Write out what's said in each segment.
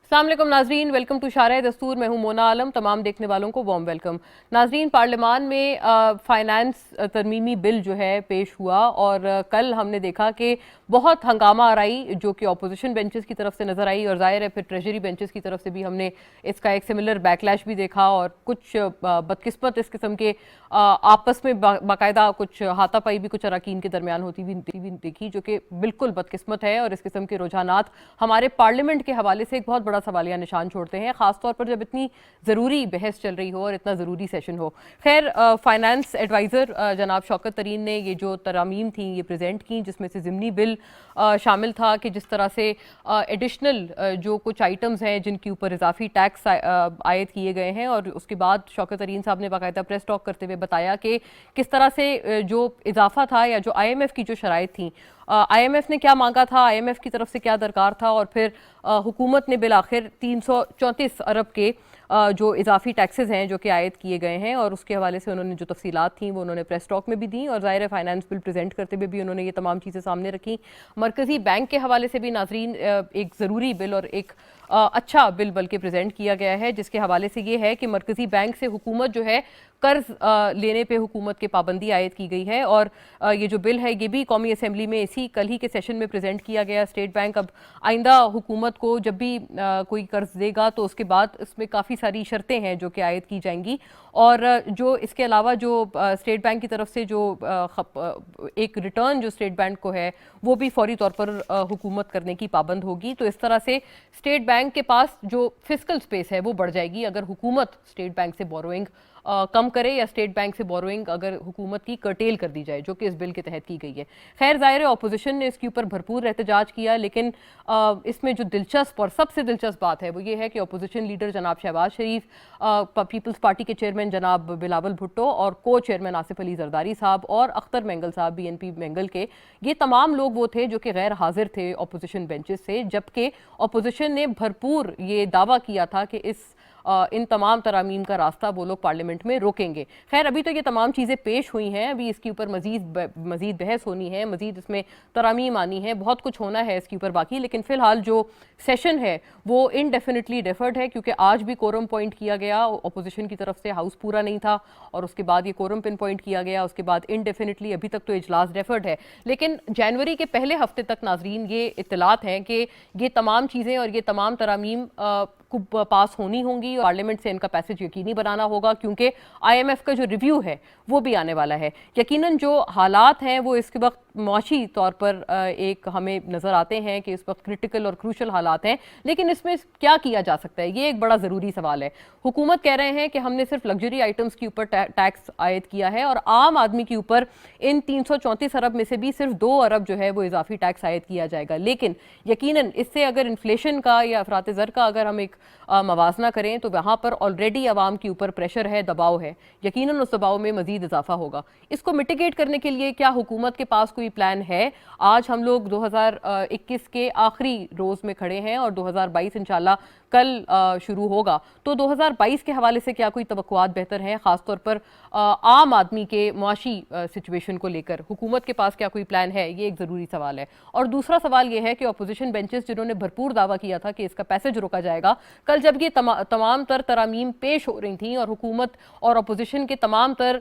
अस्सलाम वालेकुम नाजरीन, वेलकम टू शारा दस्तूर। मैं हूं मोना आलम। तमाम देखने वालों को वार्म वेलकम। नाजरीन, पार्लियामान में फाइनेंस तरमीमी बिल जो है पेश हुआ और कल हमने देखा कि बहुत हंगामा आराई जो कि अपोजिशन बेंचेस की तरफ से नजर आई, और जाहिर है फिर ट्रेजरी बेंचेस की तरफ से भी हमने इसका एक सिमिलर बैकलैश भी देखा, और कुछ बदकिस्मत इस किस्म के आपस में बाकायदा कुछ हाथापाई भी कुछ अरकान के दरमियान होती भी देखी, जो कि बिल्कुल बदकिस्मत है। और इस किस्म के रुझानात हमारे पार्लियामेंट के हवाले से एक बहुत बड़ा सवालिया निशान छोड़ते हैं, खासतौर पर जब इतनी ज़रूरी बहस चल रही हो और इतना ज़रूरी सेशन हो। खैर, फाइनेंस एडवाइज़र जनाब शौकत तरीन ने ये जो तरामीम थी ये प्रेजेंट की, जिसमें से ज़िमनी बिल शामिल था कि जिस तरह से एडिशनल जो कुछ आइटम्स हैं जिनके ऊपर इजाफी टैक्स आयद किए गए हैं, और उसके बाद शौकत तरीन साहब ने बाकायदा प्रेस टॉक करते हुए बताया कि किस तरह से जो इजाफा था या जो IMF की जो शराइत थी, IMF ने क्या मांगा था, IMF की तरफ से क्या दरकार था, और फिर हुकूमत ने बिल आखिर 334 अरब के जो इजाफी टैक्सेस हैं जो कि आयद किए गए हैं, और उसके हवाले से उन्होंने जो तफसीलात थी वो उन्होंने प्रेस टॉक में भी दी, और ज़ाहिर है फाइनेंस बिल प्रेजेंट करते हुए भी उन्होंने ये तमाम चीज़ें सामने रखी। मरकज़ी बैंक के हवाले से भी नाजरीन एक ज़रूरी बिल और एक अच्छा बिल बल्कि प्रेजेंट किया गया है, जिसके हवाले से ये है कि मरकज़ी बैंक से हुकूमत जो है कर्ज लेने पे हुकूमत की पाबंदी आयद की गई है। और ये जो बिल है ये भी कौमी असम्बली में इसी कल ही के सेशन में प्रेजेंट किया गया। स्टेट बैंक अब आइंदा हुकूमत को जब भी कोई कर्ज देगा तो उसके बाद इसमें काफ़ी सारी शर्तें हैं जो कि आयद की जाएंगी, और जो इसके अलावा जो स्टेट बैंक की तरफ से जो एक रिटर्न जो स्टेट बैंक को है वो भी फौरी तौर पर हुकूमत करने की पाबंद होगी। तो इस तरह से स्टेट बैंक के पास जो फिस्कल स्पेस है वो बढ़ जाएगी अगर हुकूमत स्टेट बैंक से बोरोइंग कम करे, या स्टेट बैंक से बोरोइंग अगर हुकूमत की कर्टेल कर दी जाए, जो कि इस बिल के तहत की गई है। खैर, जाहिर है अपोजिशन ने इसके ऊपर भरपूर एहतजाज किया, लेकिन इसमें जो दिलचस्प और सबसे दिलचस्प बात है वो ये है कि अपोजिशन लीडर जनाब शहबाज शरीफ, पीपल्स पार्टी के चेयरमैन जनाब बिलावल भुट्टो, और को चेयरमैन आसिफ अली जरदारी साहब, और अख्तर मेंगल साहब BNP मेंगल के, ये तमाम लोग वो थे जो कि गैर हाजिर थे अपोजिशन बेंचेस से, जबकि अपोजिशन ने भरपूर ये दावा किया था कि इन तमाम तरामीम का रास्ता वो लोग पार्लियामेंट में रोकेंगे। खैर, अभी तो ये तमाम चीज़ें पेश हुई हैं, अभी इसके ऊपर मजीद बहस होनी है, मजीद इसमें तरामीम आनी है, बहुत कुछ होना है इसके ऊपर बाकी। लेकिन फ़िलहाल जो सेशन है वो इनडेफिनेटली डेफर्ड है, क्योंकि आज भी कोरम पॉइंट किया गया, अपोजिशन की तरफ से हाउस पूरा नहीं था, और उसके बाद ये कोरम पिन पॉइंट किया गया, उसके बाद इनडेफिनेटली अभी तक तो इजलास डेफर्ड है। लेकिन जनवरी के पहले हफ्ते तक नाजरीन ये इत्तलात हैं कि ये तमाम चीज़ें और ये तमाम तरामीम को पास होनी होंगी, और पार्लियामेंट से इनका पैसेज यकीनी बनाना होगा, क्योंकि IMF का जो रिव्यू है वो भी आने वाला है। यकीनन जो हालात हैं वो इसके वक्त मुआशी तौर पर एक हमें नज़र आते हैं कि इस वक्त क्रिटिकल और क्रूशल हालात हैं, लेकिन इसमें क्या किया जा सकता है ये एक बड़ा ज़रूरी सवाल है। हुकूमत कह रहे हैं कि हमने सिर्फ लग्जरी आइटम्स के ऊपर टैक्स आयद किया है, और आम आदमी के ऊपर इन 334 अरब में से भी सिर्फ 2 अरब जो है वो इजाफी टैक्स आयद किया जाएगा। लेकिन यकीनन इससे अगर इन्फ्लेशन का या अफरात ज़र का अगर हम एक मवाजना करें तो वहाँ पर ऑलरेडी आवाम के ऊपर प्रेशर है, दबाव है, यकीनन उस दबाव में मजीद इजाफा होगा। इसको मिटिगेट करने के लिए क्या हुकूमत के पास कोई प्लान है? आज हम लोग 2021 के आखिरी रोज़ में खड़े हैं, और 2022 इंशाल्लाह कल शुरू होगा। तो 2022 के हवाले से क्या कोई तवक्कुआत बेहतर हैं, ख़ासतौर पर आम आदमी के मुआशी सिचुएशन को लेकर हुकूमत के पास क्या कोई प्लान है? ये एक ज़रूरी सवाल है। और दूसरा सवाल ये है कि अपोजिशन बेंचेस जिन्होंने भरपूर दावा किया था कि इसका पैसेज रोका जाएगा, कल जब ये तमाम तर तरामीम पेश हो रही थी और हुकूमत और अपोजिशन के तमाम तर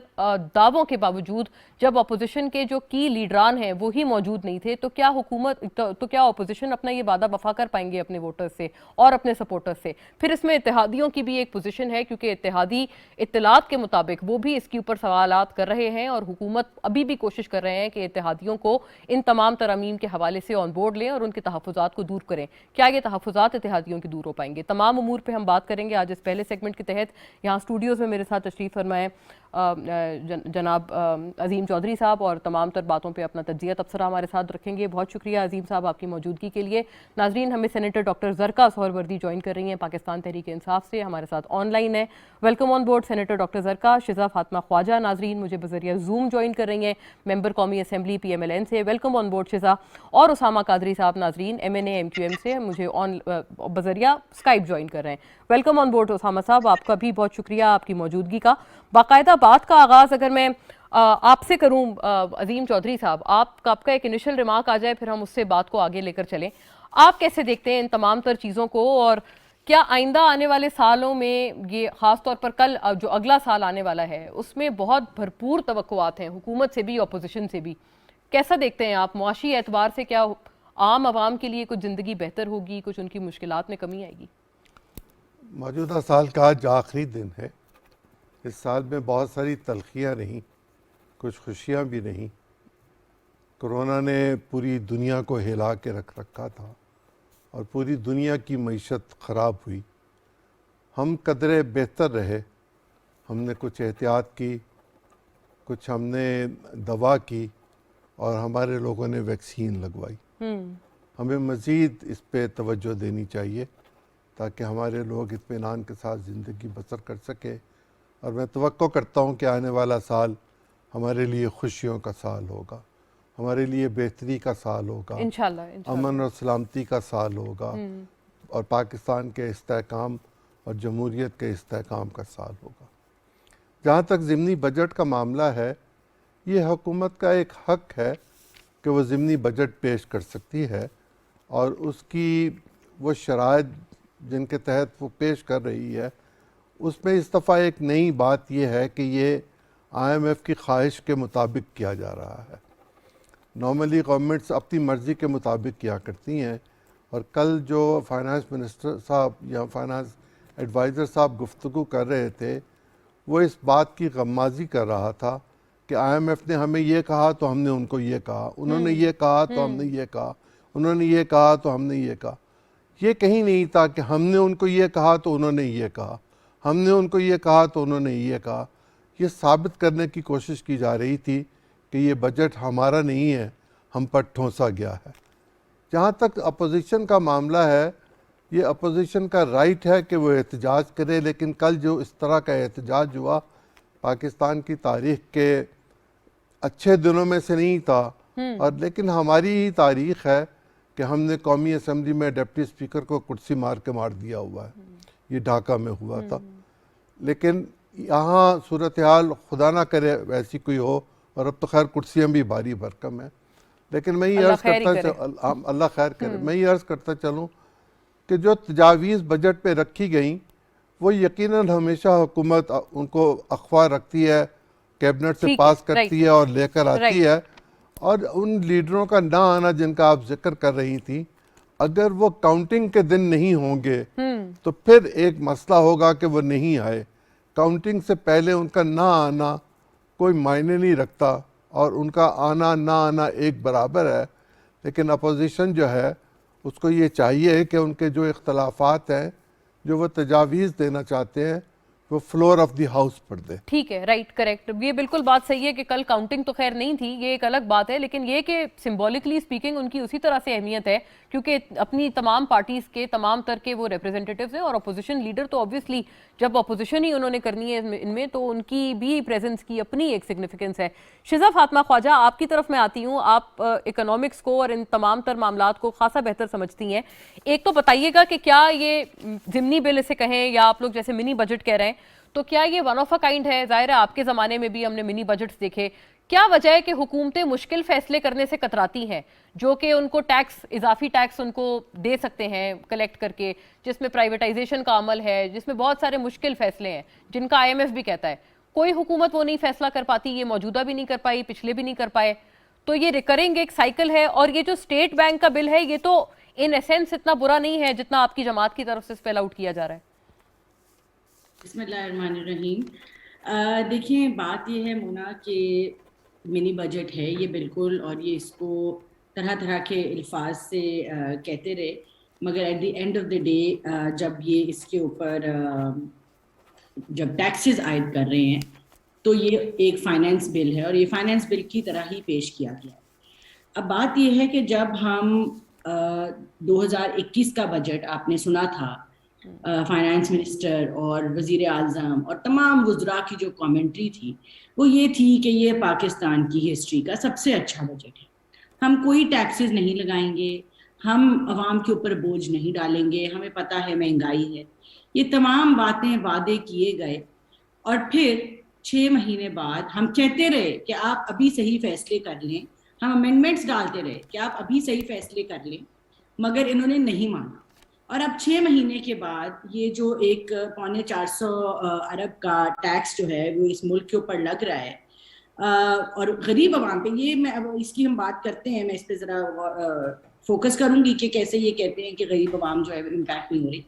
दावों के बावजूद जब अपोजिशन के जो की लीडरान हैं वो ही मौजूद नहीं थे, तो क्या हुकूमत तो क्या अपोजिशन अपना ये वादा वफा कर पाएंगे अपने वोटर्स से और अपने सपोर्टर्स से? फिर इसमें इत्तेहादियों की भी एक पोजीशन है, क्योंकि इत्तेहादी इत्तलात के मुताबिक वो भी इसके ऊपर सवालात कर रहे हैं, और हुकूमत अभी भी कोशिश कर रहे हैं कि इत्तेहादियों को इन तमाम तरामीम के हवाले से ऑन बोर्ड लें और उनके तहफ़्फ़ुज़ात को दूर करें। क्या ये तहफ़्फ़ुज़ात इत्तेहादियों के दूर हो पाएंगे? तमाम उमूर पर हम बात करेंगे आज इस पहले सेगमेंट के तहत। यहाँ स्टूडियोज़ में मेरे साथ तशरीफ़ फरमाएं जनाब अजीम चौधरी साहब, और तमाम तर बातों पे अपना तज्जिया तबसरा हमारे साथ रखेंगे। बहुत शुक्रिया अजीम साहब आपकी मौजूदगी के लिए। नाजरीन, हमें senator doctor Zarka Suhrawardy join कर रही हैं पाकिस्तान तहरीक इंसाफ से, हमारे साथ ऑनलाइन है। Welcome on board senator doctor Zarqa. Shiza Fatima Khwaja नाजरीन मुझे बजरिया जूम ज्वाइन कर रही हैं, मेंबर कौमी असम्बली PMLN से। Welcome on board शिजा। और उसामा कादरी साहब नाजरीन MNA MQM से मुझे ऑन बजरिया स्काइप ज्वाइन कर रहे हैं। वेलकम ऑन बोर्ड उसामा साहब, आपका भी बहुत शुक्रिया आपकी मौजूदगी का। बाकायदा बात का आगाज़ अगर मैं आपसे करूं अजीम चौधरी साहब, आपका एक इनिशियल रिमार्क आ जाए, फिर हम उससे बात को आगे लेकर चलें। आप कैसे देखते हैं इन तमाम तर चीज़ों को, और क्या आइंदा आने वाले सालों में ये खास तौर पर कल जो अगला साल आने वाला है उसमें बहुत भरपूर तवक्कुआत हैं हुकूमत से भी ऑपोजिशन से भी, कैसा देखते हैं आप मुआशी एतबार से? क्या आम आवाम के लिए कुछ ज़िंदगी बेहतर होगी, कुछ उनकी मुश्किलात में कमी आएगी? मौजूदा साल का आज आखिरी दिन है। इस साल में बहुत सारी तलखियाँ रहीं, कुछ खुशियाँ भी रहीं। कोरोना ने पूरी दुनिया को हिला के रख रखा था और पूरी दुनिया की मईशत ख़राब हुई। हम कदरे बेहतर रहे, हमने कुछ एहतियात की, कुछ हमने दवा की और हमारे लोगों ने वैक्सीन लगवाई। हमें मज़ीद इस पे तवज्जो देनी चाहिए ताकि हमारे लोग इत्मीनान के साथ ज़िंदगी बसर कर सके। और मैं तवक्को करता हूँ कि आने वाला साल हमारे लिए खुशियों का साल होगा, हमारे लिए बेहतरी का साल होगा, इंशाल्लाह अमन और सलामती का साल होगा और पाकिस्तान के इस्तेहकाम और जमहूरियत के इस्तेहकाम का साल होगा। जहाँ तक ज़िमनी बजट का मामला है, ये हुकूमत का एक हक है कि वो ज़िमनी बजट पेश कर सकती है और उसकी वो शराइत जिनके तहत वो पेश कर रही है उसमें इस दफ़ा एक नई बात यह है कि ये IMF की ख्वाहिश के मुताबिक किया जा रहा है। नॉर्मली गवर्नमेंट्स अपनी मर्ज़ी के मुताबिक किया करती हैं और कल जो फाइनेंस मिनिस्टर साहब या फाइनेंस एडवाइज़र साहब गुफ्तगू कर रहे थे वो इस बात की गम्माज़ी कर रहा था कि IMF ने हमें ये कहा तो हमने उनको ये कहा, उन्होंने ये कहा तो हमने ये कहा, उन्होंने ये कहा तो हमने ये कहा। ये कहीं नहीं था कि हमने उनको ये कहा तो उन्होंने ये कहा, हमने उनको ये कहा तो उन्होंने ये कहा। ये साबित करने की कोशिश की जा रही थी कि ये बजट हमारा नहीं है, हम पर ठोंसा गया है। जहाँ तक अपोजिशन का मामला है, ये अपोजिशन का राइट है कि वो एहतजाज करे, लेकिन कल जो इस तरह का एहतजाज हुआ पाकिस्तान की तारीख़ के अच्छे दिनों में से नहीं था। और लेकिन हमारी ही तारीख़ है कि हमने कौमी असम्बली में डिप्टी स्पीकर को कुर्सी मार के मार दिया हुआ है। ये ढाका में हुआ था। लेकिन यहाँ सूरत हाल खुदा ना करे वैसी कोई हो, और अब तो खैर कुर्सियाँ भी भारी भरकम है। लेकिन मैं ये अर्ज़ करता अल्लाह खैर करे, मैं ये अर्ज़ करता चलूँ कि जो तजावीज़ बजट पे रखी गई वो यकीनन हमेशा हुकूमत उनको अखवा रखती है, कैबिनेट से पास करती है और लेकर आती है। और उन लीडरों का ना आना जिनका आप जिक्र कर रही थी, अगर वो काउंटिंग के दिन नहीं होंगे तो फिर एक मसला होगा कि वो नहीं आए। काउंटिंग से पहले उनका ना आना कोई मायने नहीं रखता और उनका आना ना आना एक बराबर है। लेकिन अपोजिशन जो है उसको ये चाहिए कि उनके जो इख्तलाफात हैं, जो वो तजावीज़ देना चाहते हैं, वो फ्लोर ऑफ द हाउस पर दे। ठीक है, राइट, करेक्ट। ये बिल्कुल बात सही है कि कल काउंटिंग तो खैर नहीं थी, ये एक अलग बात है, लेकिन ये कि सिंबॉलिकली स्पीकिंग उनकी उसी तरह से अहमियत है क्योंकि अपनी तमाम पार्टीज के तमाम तर के वो रिप्रेजेंटेटिव्स हैं और अपोजिशन लीडर तो ऑब्वियसली जब अपोजिशन ही उन्होंने करनी है इनमें तो उनकी भी प्रेजेंस की अपनी एक सिग्निफिकेंस है। शिजा फातिमा ख्वाजा, आपकी तरफ मैं आती हूँ। आप इकोनॉमिक्स को और इन तमाम तर मामलात को खासा बेहतर समझती हैं। एक तो बताइएगा कि क्या ये जिमनी बिल इसे कहें या आप लोग जैसे मिनी बजट कह रहे हैं, तो क्या ये वन ऑफ अ काइंड है? जाहिर है आपके ज़माने में भी हमने मिनी बजट्स देखे। क्या वजह है कि हुकूमतें मुश्किल फैसले करने से कतराती हैं, जो कि उनको टैक्स, इजाफी टैक्स उनको दे सकते हैं कलेक्ट करके, जिसमें प्राइवेटाइजेशन का अमल है, जिसमें बहुत सारे मुश्किल फैसले हैं जिनका IMF भी कहता है कोई हुकूमत वो नहीं फैसला कर पाती। ये मौजूदा भी नहीं कर पाई, पिछले भी नहीं कर पाए। तो ये रिकरिंग एक साइकिल है। और ये जो स्टेट बैंक का बिल है ये तो इन एसेंस इतना बुरा नहीं है जितना आपकी जमात की तरफ से स्पेल आउट किया जा रहा है। बिस्मिल्लाहिर्रहमानिर्रहीम। देखिए, बात ये है मोना कि मिनी बजट है ये बिल्कुल, और ये इसको तरह तरह के अल्फाज से कहते रहे, मगर at the end of the day जब ये इसके ऊपर जब टैक्सेस आयद कर रहे हैं तो ये एक फाइनेंस बिल है और ये फाइनेंस बिल की तरह ही पेश किया गया है। अब बात ये है कि जब हम 2021 का बजट आपने सुना था, फाइनेंस मिनिस्टर और वजीर आज़म और तमाम वज़रा की जो कमेंट्री थी वो ये थी कि ये पाकिस्तान की हिस्ट्री का सबसे अच्छा बजट है। हम कोई टैक्सेस नहीं लगाएंगे, हम अवाम के ऊपर बोझ नहीं डालेंगे, हमें पता है महंगाई है। ये तमाम बातें वादे किए गए और फिर 6 महीने बाद हम कहते रहे कि आप अभी सही फैसले कर लें, हम अमेंडमेंट्स डालते रहे कि आप अभी सही फैसले कर लें, मगर इन्होंने नहीं माना। और अब 6 महीने के बाद ये जो एक 450 अरब का टैक्स जो है वो इस मुल्क के ऊपर लग रहा है, और गरीब आवाम पे, ये मैं अब इसकी हम बात करते हैं, मैं इस पे जरा फोकस करूंगी कि कैसे ये कहते हैं कि गरीब आवाम जो है इम्पैक्ट नहीं हो रही।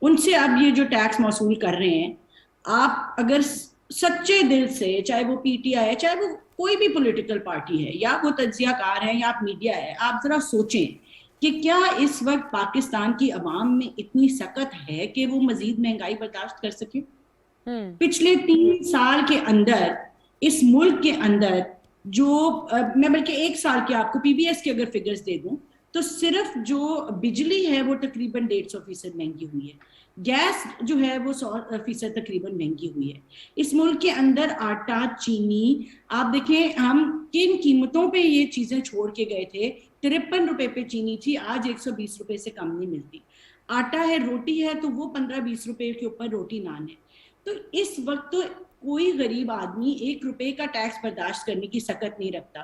उनसे अब ये जो टैक्स मौसूल कर रहे हैं, आप अगर सच्चे दिल से, चाहे वो पीटीआई है, चाहे वो कोई भी पॉलिटिकल पार्टी है, या वो तज्जियाकार है, या आप मीडिया है, आप जरा सोचें कि क्या इस वक्त पाकिस्तान की आवाम में इतनी सकत है कि वो मजीद महंगाई बर्दाश्त कर सके। पिछले 3 साल के अंदर इस मुल्क के अंदर जो मैं बल्कि 1 साल के आपको पीबीएस के अगर फिगर्स दे दूं तो सिर्फ जो बिजली है वो तकरीबन 150% महंगी हुई है, गैस जो है वो 100% तकरीबन महंगी हुई है। इस मुल्क के अंदर आटा, चीनी, आप देखें हम किन कीमतों पे ये चीजें छोड़ के गए थे। 53 रुपए पे चीनी थी, आज 120 रुपए से कम नहीं मिलती। आटा है, रोटी है, तो वो 15-20 रुपए के ऊपर रोटी नान है। तो इस वक्त तो कोई गरीब आदमी 1 रुपए का टैक्स बर्दाश्त करने की सकत नहीं रखता।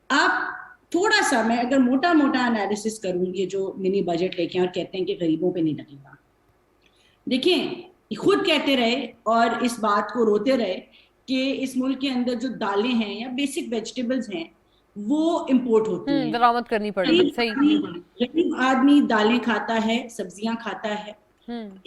आप थोड़ा सा, मैं अगर मोटा मोटा एनालिसिस करूं, ये जो मिनी बजट लेके और कहते हैं कि गरीबों पे नहीं लगेगा, देखिए खुद कहते रहे और इस बात को रोते रहे कि इस मुल्क के अंदर जो दालें हैं या बेसिक वेजिटेबल्स हैं वो इंपोर्ट होती हैं, बरामद करनी पड़ेगी। सही। गरीब आदमी दालें खाता है, सब्जियां खाता है।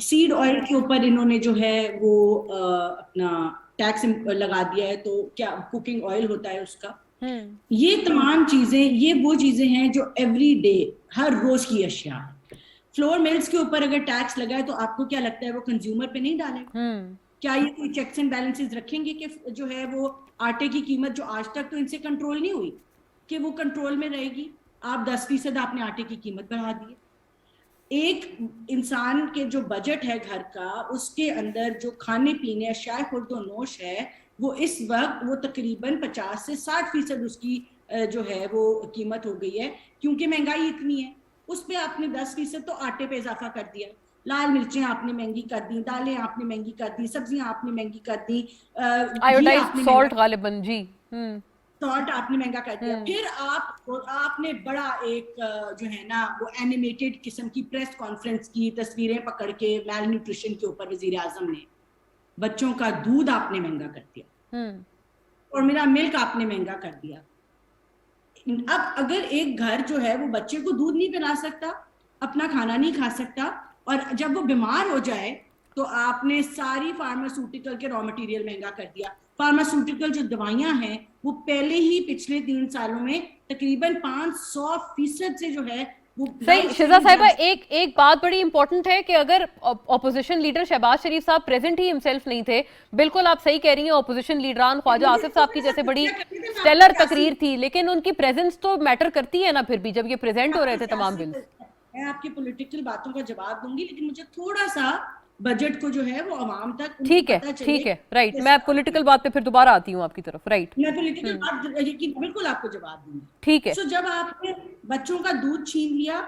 सीड ऑयल के ऊपर इन्होंने जो है वो अपना टैक्स लगा दिया है, तो क्या कुकिंग ऑयल होता है उसका। ये तमाम चीजें, ये वो चीजें हैं जो एवरी डे, हर रोज की अशिया है। फ्लोर मिल्स के ऊपर अगर टैक्स लगा है तो आपको क्या लगता है वो कंज्यूमर पे नहीं डालेगा? क्या ये कोई चेक्स एंड बैलेंसेस रखेंगे कि जो है वो आटे की कीमत जो आज तक तो इनसे कंट्रोल नहीं हुई कि वो कंट्रोल में रहेगी? आप 10% आपने आटे की कीमत बढ़ा दी। एक इंसान के जो बजट है घर का, उसके अंदर जो खाने पीने अशियाए खुर्दो नोश है, वो इस वक्त वो तकरीबन 50 से 60% उसकी जो है वो कीमत हो गई है, क्योंकि महंगाई इतनी है। उस पे आपने 10% तो आटे पे इजाफा कर दिया, लाल मिर्चें आपने महंगी कर दी, दालें आपने महंगी कर दी, सब्जियां आपने महंगी कर दी, आयोडाइज्ड सॉल्ट गालिबन जी, सॉल्ट आपने महंगा कर दिया। फिर आपने बड़ा एक जो है ना वो एनिमेटेड किस्म की प्रेस कॉन्फ्रेंस की तस्वीरें पकड़ के मेल न्यूट्रिशन के ऊपर वजीर आजम ने, बच्चों का दूध आपने महंगा कर दिया और मेरा मिल्क आपने महंगा कर दिया। अब अगर एक घर जो है वो बच्चे को दूध नहीं पिला सकता, अपना खाना नहीं खा सकता, और जब वो बीमार हो जाए तो आपने सारी फार्मास्यूटिकल के रॉ मटेरियल महंगा कर दिया। फार्मास्यूटिकल जो दवाइयां हैं वो पहले ही पिछले 3 सालों में तकरीबन 500% से जो है वो। सही शिजा साहिबा, एक बात बड़ी इंपॉर्टेंट है कि अगर ऑपोजिशन लीडर शहबाज शरीफ साहब प्रेजेंट ही हिमसेल्फ नहीं थे, बिल्कुल आप सही कह रही हैं, ऑपोजिशन लीडरान ख्वाजा आसिफ साहब की जैसे बड़ी स्टेलर तकरीर थी, लेकिन उनकी प्रेजेंस तो मैटर करती है ना फिर भी, जब ये प्रेजेंट हो रहे थे तमाम बिल। मैं आपकी पॉलिटिकल बातों का जवाब दूंगी, लेकिन मुझे थोड़ा सा बजट को जो है वो आवाम तक ठीक है, राइट। मैं पॉलिटिकल बात पे फिर दोबारा आती हूँ आपकी तरफ, राइट। मैं पॉलिटिकल बात बिल्कुल आपको जवाब दूंगी, ठीक है। तो जब आपने बच्चों का दूध छीन लिया,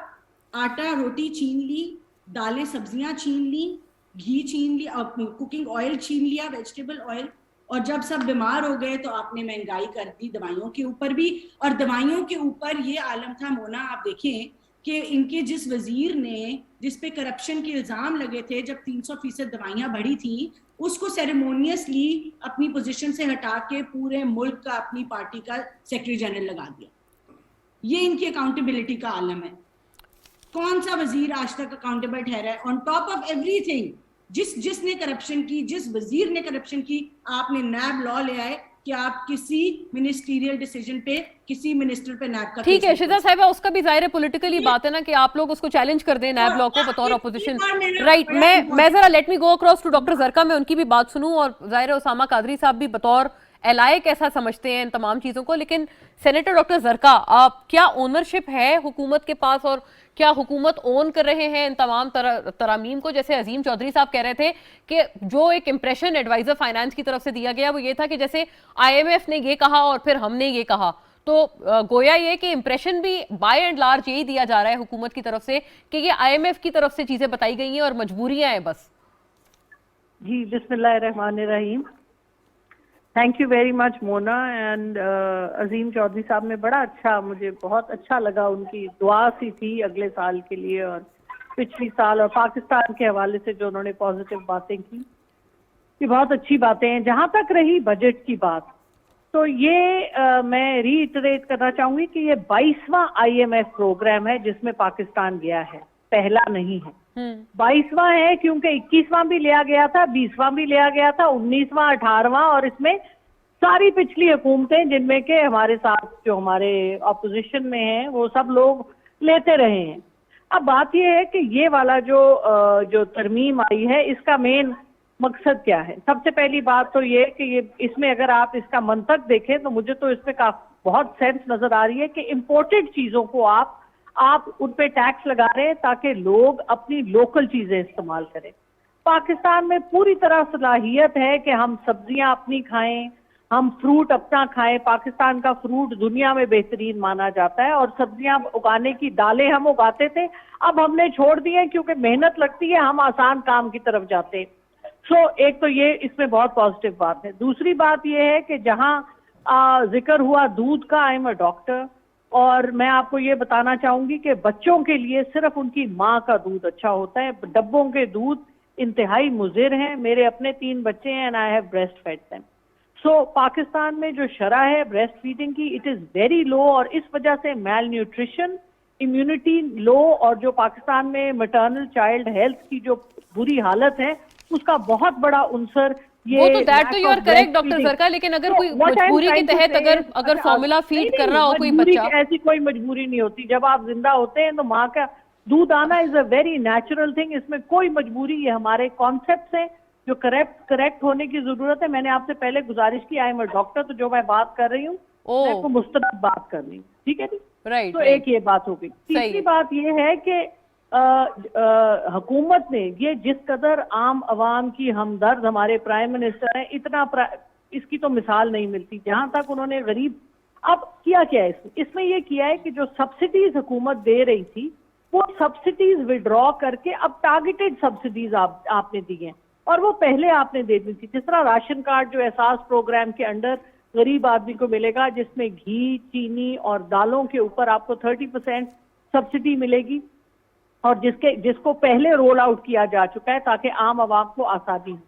आटा रोटी छीन ली, दालें सब्जियां छीन ली, घी छीन लिया, कुकिंग ऑयल छीन लिया, वेजिटेबल ऑयल, और जब सब बीमार हो गए तो आपने महंगाई कर दी दवाइयों के ऊपर भी। और दवाइयों के ऊपर ये आलम था मोना, आप देखें कि इनके जिस वजीर ने, जिस पे करप्शन के इल्जाम लगे थे, जब 300% दवाइयां बढ़ी थी, उसको सेरेमोनियसली अपनी पोजीशन से हटा के पूरे मुल्क का अपनी पार्टी का सेक्रेटरी जनरल लगा दिया। ये इनकी अकाउंटेबिलिटी का आलम है। कौन सा वजीर आज तक अकाउंटेबल ठहरा है? ऑन टॉप ऑफ एवरीथिंग, जिसने करप्शन की, जिस वजीर ने करप्शन की, आपने नैब लॉ ले आए कि आप किसी मिनिस्ट्रियल डिसीजन पे किसी मिनिस्टर पे नैब का। ठीक है शिजा साहिबा, उसका भी जाहिर है पॉलिटिकली बात है ना कि आप लोग उसको चैलेंज कर दें नैब लॉ को बतौर ऑपोजिशन, राइट। मैं जरा let me go across to doctor Zarqa, मैं उनकी भी बात सुनूं, और जाहिर है उसामा कादरी साहब भी बतौर एलआई कैसा समझते हैं इन तमाम चीजों को। लेकिन सेनेटर डॉक्टर जरका, आप क्या ओनरशिप है हुकूमत के पास, और क्या हुकूमत ओन कर रहे हैं इन तमाम तरामीम को? जैसे अजीम चौधरी साहब कह रहे थे कि जो एक इंप्रेशन एडवाइजर फाइनेंस की तरफ से दिया गया वो ये था कि जैसे आईएमएफ ने ये कहा और फिर हमने ये कहा, तो गोया ये कि इंप्रेशन भी बाय एंड लार्ज यही दिया जा रहा है हुकूमत की तरफ से कि ये आईएमएफ की तरफ से चीजें बताई गई हैं और मजबूरियां हैं बस। जी, बिस्मिल्लाहिर्रहमानिर्रहीम। Thank you very much Mona and Azeem Chaudhry साहब ने बड़ा अच्छा, मुझे बहुत अच्छा लगा, उनकी दुआ सी थी अगले साल के लिए, और पिछली साल, और पाकिस्तान के हवाले से जो उन्होंने पॉजिटिव बातें की, ये बहुत अच्छी बातें हैं। जहां तक रही बजट की बात, तो ये मैं रीइटरेट करना चाहूंगी कि ये 22वां IMF प्रोग्राम है जिसमें पाकिस्तान गया है, पहला नहीं है। 22वां है क्योंकि 21वां भी लिया गया था, 20वां भी लिया गया था, 19वां, 18वां, और इसमें सारी पिछली हुकूमतें जिनमें के हमारे साथ जो हमारे ऑपोजिशन में हैं वो सब लोग लेते रहे हैं। अब बात यह है कि ये वाला जो तरमीम आई है, इसका मेन मकसद क्या है? सबसे पहली बात तो ये कि ये इसमें अगर आप इसका मंतक देखें तो मुझे तो इसमें बहुत सेंस नजर आ रही है कि इम्पोर्टेड चीजों को आप उन पे टैक्स लगा रहे हैं ताकि लोग अपनी लोकल चीजें इस्तेमाल करें। पाकिस्तान में पूरी तरह सलाहियत है कि हम सब्जियां अपनी खाएं, हम फ्रूट अपना खाएं। पाकिस्तान का फ्रूट दुनिया में बेहतरीन माना जाता है, और सब्जियां उगाने की दालें हम उगाते थे, अब हमने छोड़ दी है क्योंकि मेहनत लगती है, हम आसान काम की तरफ जाते हैं। एक तो ये इसमें बहुत पॉजिटिव बात है। दूसरी बात ये है कि जहां जिक्र हुआ दूध का, आई एम अ डॉक्टर, और मैं आपको ये बताना चाहूंगी कि बच्चों के लिए सिर्फ उनकी माँ का दूध अच्छा होता है, डब्बों के दूध इंतहाई मुज़िर हैं। मेरे अपने 3 बच्चे हैं and I have breast fed them. Pakistan में जो शरह है ब्रेस्ट फीडिंग की, इट इज वेरी लो, और इस वजह से मैल न्यूट्रिशन, इम्यूनिटी लो, और जो पाकिस्तान में मैटरनल चाइल्ड हेल्थ की जो बुरी हालत है उसका बहुत बड़ा उनसर ये वो तो दैट तो यू आर करेक्ट डॉक्टर जरका, लेकिन अगर कोई मजबूरी के तहत अगर फॉर्मूला फीड कर रहा हो कोई बच्चा, ऐसी कोई मजबूरी नहीं होती। जब आप जिंदा होते हैं तो माँ का दूध आना is a very natural thing, इसमें कोई मजबूरी, ये हमारे कॉन्सेप्ट हैं जो करेक्ट होने की जरूरत है। मैंने आपसे पहले गुजारिश की, आई एम अ डॉक्टर, तो जो मैं बात कर रही हूँ मैं आपको मुस्तरद बात कर रही हूँ, ठीक है जी? राइट। तो एक ये बात हो गई। तीसरी बात ये है कि हुकूमत ने ये जिस कदर आम आवाम की हमदर्द हमारे प्राइम मिनिस्टर हैं, इसकी तो मिसाल नहीं मिलती। जहां तक उन्होंने गरीब, अब किया क्या है इसमें ये किया है कि जो सब्सिडीज हुकूमत दे रही थी वो सब्सिडीज विड्रॉ करके अब टारगेटेड सब्सिडीज आपने दी हैं, और वो पहले आपने दे दी थी। जिस तरह राशन कार्ड जो एहसास प्रोग्राम के अंडर गरीब आदमी को मिलेगा, जिसमें घी, चीनी और दालों के ऊपर आपको 30% सब्सिडी मिलेगी, और जिसको पहले रोल आउट किया जा चुका है ताकि आम आवाम को आसानी हो।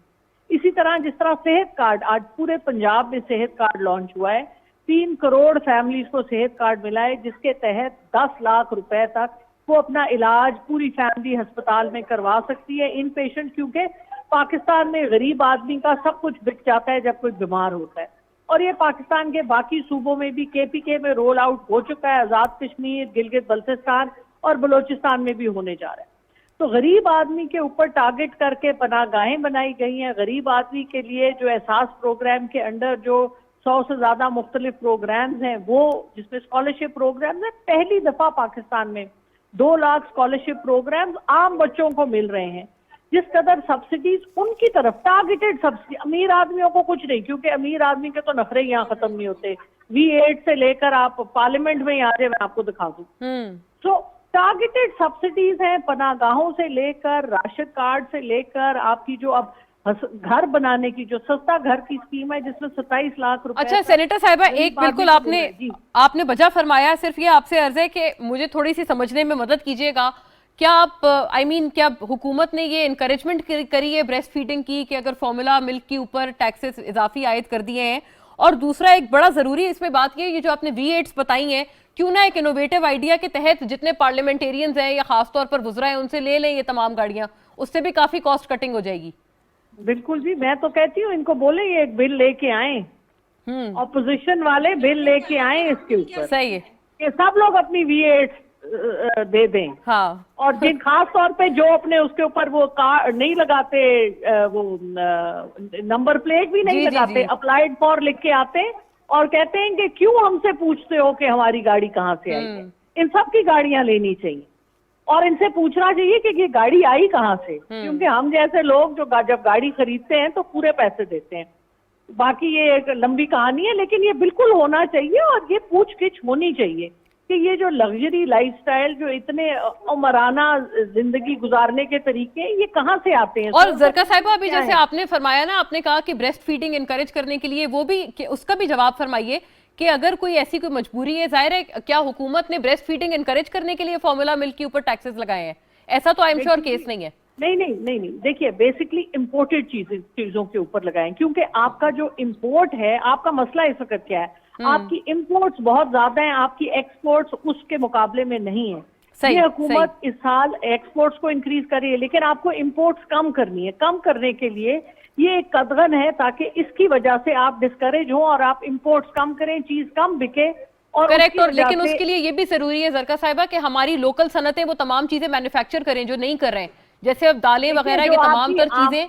इसी तरह जिस तरह सेहत कार्ड, आज पूरे पंजाब में सेहत कार्ड लॉन्च हुआ है, 3 करोड़ फैमिलीज को सेहत कार्ड मिला है, जिसके तहत 10 लाख रुपए तक वो अपना इलाज पूरी फैमिली अस्पताल में करवा सकती है, इन पेशेंट, क्योंकि पाकिस्तान में गरीब आदमी का सब कुछ बिक जाता है जब कोई बीमार होता है। और ये पाकिस्तान के बाकी सूबों में भी KPK में रोल आउट हो चुका है, आजाद कश्मीर, गिलगित बल्तिस्तान और बलोचिस्तान में भी होने जा रहा है। तो गरीब आदमी के ऊपर टारगेट करके पनाहगाहें बनाई गई हैं। गरीब आदमी के लिए जो एहसास प्रोग्राम के अंडर जो 100 से ज्यादा मुख्तलिफ प्रोग्राम्स हैं, वो जिसमें स्कॉलरशिप प्रोग्राम्स हैं, पहली दफा पाकिस्तान में 2 लाख स्कॉलरशिप प्रोग्राम्स आम बच्चों को मिल रहे हैं। जिस कदर सब्सिडीज उनकी तरफ टारगेटेड सब्सिडी, अमीर आदमियों को कुछ नहीं, क्योंकि अमीर आदमी के तो नखरे यहाँ खत्म नहीं होते। V8 से लेकर आप पार्लियामेंट में आ जाए, मैं आपको दिखा दूं। तो टारगेटेड सब्सिडीज हैं, पनाहगाहों से लेकर, राशन कार्ड से लेकर, आपकी जो अब घर बनाने की जो सस्ता घर की स्कीम है जिसमें 27 लाख रुपए। अच्छा सेनेटर साहिबा, एक बिल्कुल आपने वजह फरमाया, सिर्फ ये आपसे अर्ज है कि मुझे थोड़ी सी समझने में मदद कीजिएगा। क्या आप क्या हुकूमत ने ये इनकरेजमेंट करी है ब्रेस्ट फीडिंग की कि अगर फॉर्मूला मिल्क के ऊपर टैक्सेस इजाफी आयद कर दिए हैं? और दूसरा एक बड़ा जरूरी इसमें बात ये जो आपने V8 बताई हैं, क्यों ना एक इनोवेटिव आइडिया के तहत जितने पार्लियामेंटेरियंस हैं या खासतौर पर वुज़रा हैं उनसे ले लें ये तमाम गाड़ियां, उससे भी काफी कॉस्ट कटिंग हो जाएगी। बिल्कुल जी, मैं तो कहती हूँ इनको बोले ये एक बिल लेके आए, ऑपोजिशन वाले बिल लेके आए इसके ऊपर। सही है कि सब लोग अपनी V8 दे दें। हाँ। और जिन खास तौर पे जो अपने उसके ऊपर वो कार्ड नहीं लगाते, वो नंबर प्लेट भी नहीं लगाते, अप्लाइड फॉर लिख के आते और कहते हैं कि क्यों हमसे पूछते हो कि हमारी गाड़ी कहाँ से आई है। इन सब की गाड़ियां लेनी चाहिए और इनसे पूछना चाहिए कि ये गाड़ी आई कहाँ से, क्योंकि हम जैसे लोग जो जब गाड़ी खरीदते हैं तो पूरे पैसे देते हैं। बाकी ये एक लंबी कहानी है, लेकिन ये बिल्कुल होना चाहिए और ये पूछ-गिछ होनी चाहिए कि ये जो लग्जरी लाइफस्टाइल, जो इतने उमराना जिंदगी गुजारने के तरीके, ये कहाँ से आते हैं। और जरका साहिबा, अभी जैसे आपने फरमाया ना, आपने कहा कि ब्रेस्ट फीडिंग इनकरेज करने के लिए, वो भी उसका भी जवाब फरमाइए कि अगर कोई ऐसी कोई मजबूरी है, जाहिर है क्या हुकूमत ने ब्रेस्ट फीडिंग इनकरेज करने के लिए फॉर्मूला मिल्क के ऊपर टैक्सेस लगाए हैं? ऐसा तो आई एम श्योर केस नहीं है। नहीं, देखिए बेसिकली इम्पोर्टेड चीजों के ऊपर लगाएं, क्योंकि आपका जो इम्पोर्ट है, आपका मसला इस वक्त क्या है, आपकी इम्पोर्ट्स बहुत ज्यादा हैं, आपकी एक्सपोर्ट्स उसके मुकाबले में नहीं है। ये हुकूमत इस साल एक्सपोर्ट्स को इंक्रीज कर रही है, लेकिन आपको इम्पोर्ट्स कम करनी है। कम करने के लिए ये एक कदगन है ताकि इसकी वजह से आप डिस्करेज हो और आप इम्पोर्ट्स कम करें, चीज कम बिके। और करेक्ट, और लेकिन उसके लिए ये भी जरूरी है जरका साहिबा कि हमारी लोकल सनतें वो तमाम चीजें मैन्युफैक्चर करें जो नहीं कर रहे हैं, जैसे अब दालें वगैरह ये तमाम तर चीजें।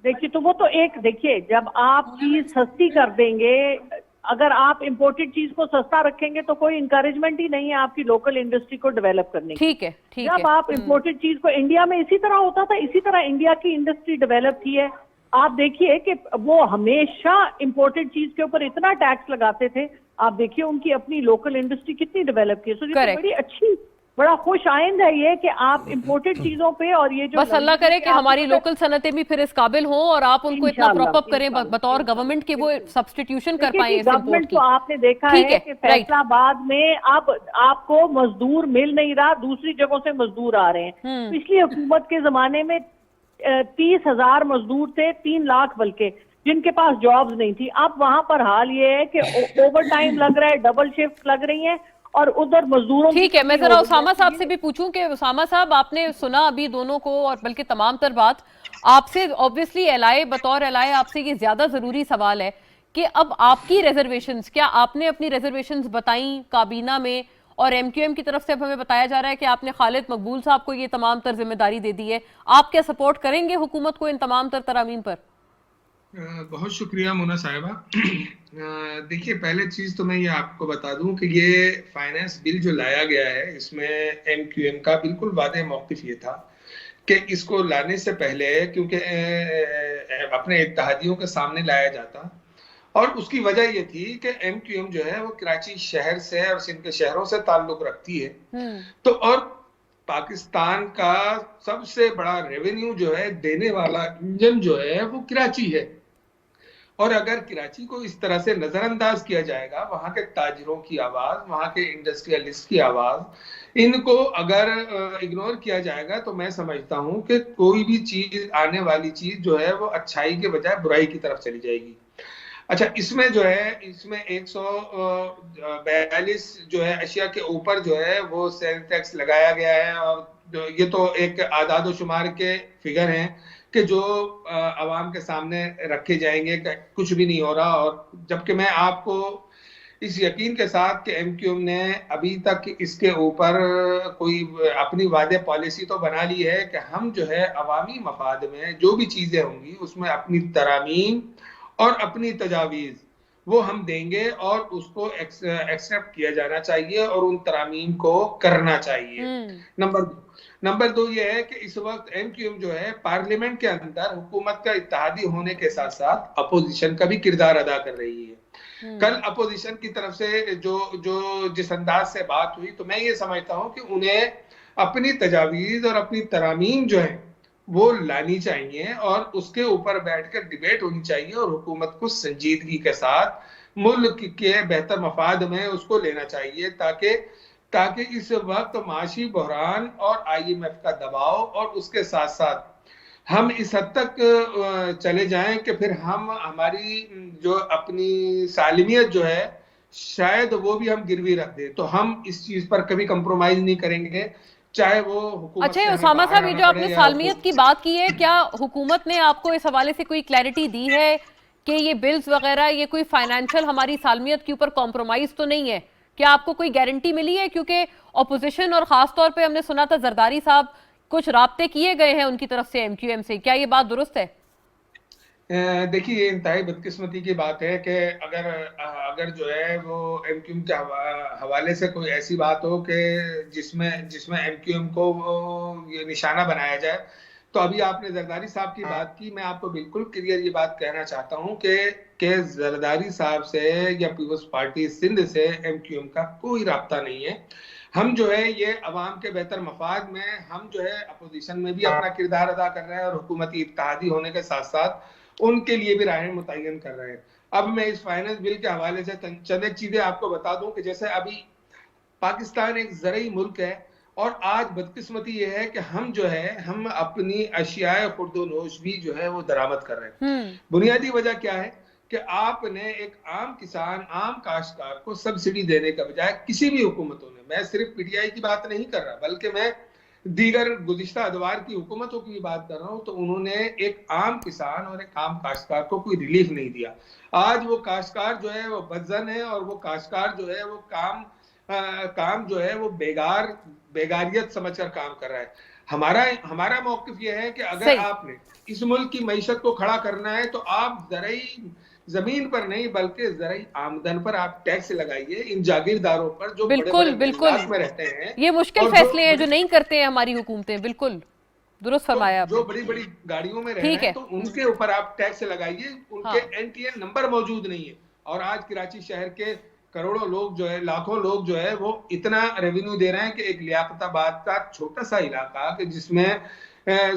देखिए तो वो तो एक, देखिए जब आप चीज सस्ती कर देंगे, अगर आप इम्पोर्टेड चीज को सस्ता रखेंगे तो कोई इंकरेजमेंट ही नहीं है आपकी लोकल इंडस्ट्री को डेवलप करने की। ठीक है। जब आप इम्पोर्टेड चीज को, इंडिया में इसी तरह होता था, इसी तरह इंडिया की इंडस्ट्री डेवलप की है। आप देखिए कि वो हमेशा इम्पोर्टेड चीज के ऊपर इतना टैक्स लगाते थे, आप देखिए उनकी अपनी लोकल इंडस्ट्री कितनी डेवलप की है। सो ये बड़ी अच्छी, बड़ा खुश आइंद है ये कि आप इम्पोर्टेड चीजों पे, और ये जो बस अल्लाह करे कि हमारी लोकल सनतें भी फिर इस काबिल हों और आप उनको इतना प्रॉप अप करें बतौर गवर्नमेंट के, वो सब्स्टिट्यूशन कर पाए इस इंपोर्ट की। तो आपने देखा है कि फैसलाबाद में अब आपको मजदूर मिल नहीं रहा, दूसरी जगहों से मजदूर आ रहे हैं। पिछली हुकूमत के जमाने में 30,000 मजदूर थे, 3 लाख बल्कि, जिनके पास जॉब्स नहीं थी। अब वहां पर हाल ये है कि ओवर टाइम लग रहा है, डबल शिफ्ट लग रही है, और उधर मजदूरों। ठीक है, मैं जरा उसामा साहब से भी पूछूं कि उसामा साहब, आपने सुना अभी दोनों को और बल्कि तमाम तर बात आपसे, ऑब्वियसली एलआई, बतौर एलआई आपसे ये ज्यादा जरूरी सवाल है कि अब आपकी रिजर्वेशंस, क्या आपने अपनी रिजर्वेशंस बताई काबीना में, और एमक्यूएम की तरफ से अब हमें बताया जा रहा है कि आपने खालिद मकबूल साहब को ये तमाम तर जिम्मेदारी दे दी है, आप क्या सपोर्ट करेंगे हुकूमत को इन तमाम तर तरामीम पर? बहुत शुक्रिया मोना साहिबा। देखिए, पहले चीज तो मैं ये आपको बता दूं कि ये फाइनेंस बिल जो लाया गया है, इसमें एमक्यूएम का बिल्कुल वादे मौकिफ ये था कि इसको लाने से पहले, क्योंकि अपने इत्तेहादियों के सामने लाया जाता, और उसकी वजह ये थी कि एमक्यूएम जो है वो कराची शहर से और सिंध के शहरों से ताल्लुक रखती है, तो और पाकिस्तान का सबसे बड़ा रेवेन्यू जो है देने वाला इंजन जो है वो कराची है। और अगर कराची को इस तरह से नजरअंदाज किया जाएगा, वहां के ताजिरों की आवाज, वहां के इंडस्ट्रियलिस्ट की आवाज, इनको अगर इग्नोर किया जाएगा, तो मैं समझता हूं कि कोई भी चीज, आने वाली चीज जो है वो अच्छाई के बजाय बुराई की तरफ चली जाएगी। अच्छा, इसमें जो है, इसमें 142 जो है अशिया के ऊपर जो है वो सेल टैक्स लगाया गया है, और ये तो एक आदाद शुमार के फिगर हैं कि जो आवाम के सामने रखे जाएंगे, कुछ भी नहीं हो रहा। और जबकि मैं आपको इस यकीन के साथ कि एमक्यूएम ने अभी तक इसके ऊपर कोई अपनी वादे पॉलिसी तो बना ली है कि हम जो है अवामी मफाद में जो भी चीजें होंगी उसमें अपनी तरामीम और अपनी तजावीज वो हम देंगे, और उसको एक्सेप्ट किया जाना चाहिए और उन तरामीम को करना चाहिए। नंबर दो ये है कि इस वक्त एमक्यूएम जो है पार्लियामेंट के अंदर हुकूमत का इत्तेहादी होने के साथ साथ अपोजिशन का भी किरदार अदा कर रही है। कल अपोजिशन की तरफ से जो जिस अंदाज से बात हुई, तो मैं ये समझता हूं कि उन्हें अपनी तजावीज और अपनी तरामीम जो है वो लानी चाहिए, और उसके ऊपर बैठकर डिबेट होनी चाहिए, और हुकूमत को संजीदगी के साथ मुल्क के बेहतर मफाद में उसको लेना चाहिए, ताकि इस वक्त माशी बहरान और IMF का दबाव और उसके साथ साथ हम इस हद तक चले जाएं कि फिर हम हमारी जो अपनी सालिमियत जो है शायद वो भी हम गिरवी रख दें। तो हम इस चीज पर कभी कंप्रोमाइज नहीं करेंगे, चाहे वो हुकूमत। अच्छा उसामा साहब, ये जो आपने सालमियत की बात की है, क्या हुकूमत ने आपको इस हवाले से कोई क्लैरिटी दी है कि ये बिल्स वगैरह ये कोई फाइनेंशियल हमारी सालमियत के ऊपर कॉम्प्रोमाइज तो नहीं है? क्या आपको कोई गारंटी मिली है? क्योंकि ऑपोजिशन और खास तौर पे हमने सुना था जरदारी साहब कुछ राब्ते किए गए हैं उनकी तरफ से एमक्यूएम से, क्या ये बात दुरुस्त है? देखिए, ये इंतहाई बदकिस्मती की बात है कि अगर जो है वो एमक्यूएम के हवाले से कोई ऐसी बात हो कि जिसमें एमक्यूएम को ये निशाना बनाया जाए, तो अभी आपने जरदारी साहब की बात की, मैं आपको बिल्कुल क्लियर ये बात कहना चाहता हूँ कि जरदारी साहब से या पीपल्स पार्टी सिंध से एमक्यूएम का कोई राब्ता नहीं है। हम जो है ये अवाम के बेहतर मफाद में, हम जो है अपोजिशन में भी अपना किरदार अदा कर रहे हैं, और हुकूमती इत्तेहादी होने के साथ साथ उनके लिए भी राहें मुतय्यन कर रहे हैं। अब मैं इस फाइनेंस बिल के हवाले से चंद एक चीजें आपको बता दूं कि जैसे अभी पाकिस्तान एक ज़रई मुल्क है, और आज बदकिस्मती ये है कि हम अपनी अशियाए खुर्दोनोश भी जो है वो दरामद कर रहे हैं। बुनियादी वजह क्या है कि आपने एक आम किसान, आम काश्तकार को सब्सिडी देने का बजाय किसी भी हुकूमतों ने, मैं सिर्फ पीटीआई की बात नहीं कर रहा बल्कि मैं दीगर गुज़िश्ता अदवार की हुकूमतों की बात कर रहा हूं, तो उन्होंने एक आम किसान और एक आम काश्तकार को कोई रिलीफ नहीं दिया। आज वो काश्तकार जो है वो बदजन है और वो काश्तकार जो है वो काम जो है वो बेगारियत समझकर काम कर रहा है। हमारा मौक़िफ़ ये है कि अगर आपने इस मुल्क की मईशत को खड़ा करना है तो आप ज़रई जमीन पर नहीं बल्कि ज़रई आमदन पर आप टैक्स लगाइए, इन जागीरदारों पर जो बिल्कुल बिल्कुल में रहते हैं। ये मुश्किल फैसले हैं जो नहीं करते हैं हमारी हुकूमतें। बिल्कुल दुरुस्त फरमाया आपने। जो बड़ी बड़ी गाड़ियों में रह रहे हैं तो उनके ऊपर आप टैक्स लगाइए, उनके एनटीएन नंबर मौजूद नहीं है। और आज कराची शहर के करोड़ों लोग जो है, लाखों लोग जो है वो इतना रेवेन्यू दे रहे हैं कि एक लियाकताबाद का छोटा सा इलाका कि जिसमें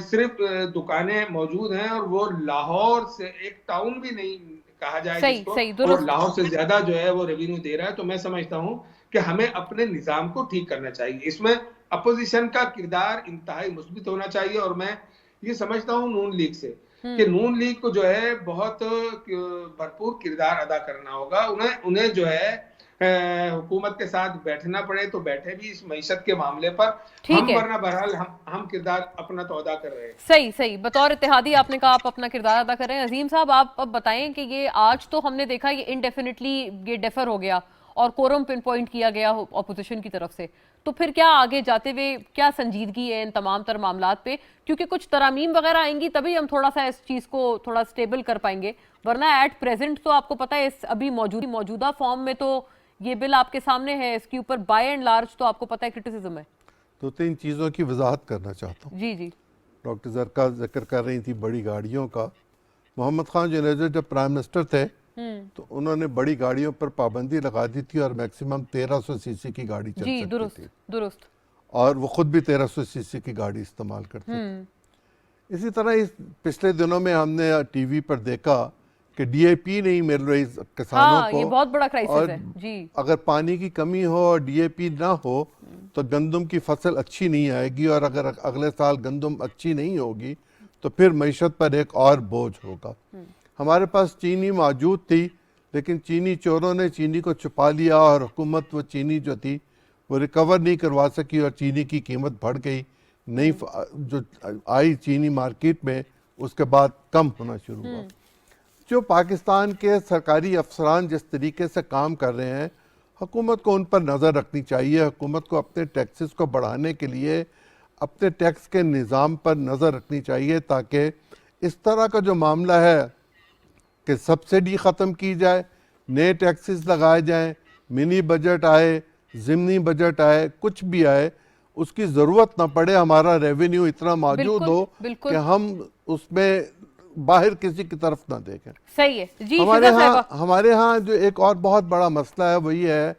सिर्फ दुकानें मौजूद हैं और वो लाहौर से एक टाउन भी नहीं कहा जाए जिसको, और लाहौर से ज्यादा जो है वो रेवेन्यू दे रहा है। तो मैं समझता हूं कि हमें अपने निजाम को ठीक करना चाहिए। इसमें अपोजिशन का किरदार इंतहाई मुस्बित होना चाहिए। और मैं ये समझता हूं नून लीग से कि नून लीग को जो है बहुत भरपूर किरदार अदा करना होगा। उन्हें जो है हुकूमत के साथ बैठना पड़े तो बैठे भी इस मईशत के मामले पर, वरना बहरहाल हम किरदार अपना तो अदा कर रहे हैं। सही बतौर इत्तेहादी आपने कहा आप अपना किरदार अदा कर रहे हैं। अजीम साहब, आप अब बताएं कि ये आज तो हमने देखा ये इनडेफिनेटली ये डेफर हो गया और कोरम पिन पॉइंट किया गया ऑपोजिशन की तरफ से, तो फिर क्या आगे जाते हुए क्या संजीदगी है इन तमाम तर मामलात पे? क्योंकि कुछ तरामीम वगैरह आएंगी तभी हम थोड़ा सा इस चीज को थोड़ा स्टेबल कर पाएंगे, वरना एट प्रेजेंट तो आपको पता है इस अभी मौजूदा फॉर्म में तो ये बिल आपके सामने है, इसके ऊपर बाय एंड लार्ज तो आपको पता है क्रिटिसिज्म है। तो तीन चीज़ों की वजाहत करना चाहता हूँ। जी डॉक्टर ज़रका जिक्र कर रही थी बड़ी गाड़ियों का। मोहम्मद खान जुनैज़ जब प्राइम मिनिस्टर थे तो उन्होंने बड़ी गाड़ियों पर पाबंदी लगा दी थी और मैक्सिमम 1300 सीसी की गाड़ी चल सकती थी। दुरुस्त। और वो खुद भी 1300 सीसी की गाड़ी इस्तेमाल करते थे। इसी तरह इस पिछले दिनों में हमने टीवी पर देखा कि डीएपी नहीं मिल रही किसानों को। ये बहुत बड़ा क्राइसिस है जी। अगर पानी की कमी हो और डीएपी ना हो तो गंदम की फसल अच्छी नहीं आएगी, और अगर अगले साल गंदम अच्छी नहीं होगी तो फिर मईशत पर एक और बोझ होगा। हमारे पास चीनी मौजूद थी, लेकिन चीनी चोरों ने चीनी को छुपा लिया और हुकूमत वो चीनी जो थी वो रिकवर नहीं करवा सकी और चीनी की कीमत बढ़ गई। नई जो आई चीनी मार्केट में उसके बाद कम होना शुरू हुआ। जो पाकिस्तान के सरकारी अफसरान जिस तरीके से काम कर रहे हैं, हुकूमत को उन पर नज़र रखनी चाहिए। हुकूमत को अपने टैक्सेस को बढ़ाने के लिए अपने टैक्स के निज़ाम पर नज़र रखनी चाहिए, ताकि इस तरह का जो मामला है कि सब्सिडी ख़त्म की जाए, नए टैक्सेस लगाए जाएं, मिनी बजट आए, ज़िमनी बजट आए, कुछ भी आए, उसकी ज़रूरत ना पड़े। हमारा रेवेन्यू इतना मौजूद हो कि हम उसमें बाहर किसी की तरफ ना देखें। सही है जी। हमारे यहाँ जो एक और बहुत बड़ा मसला है वो ये है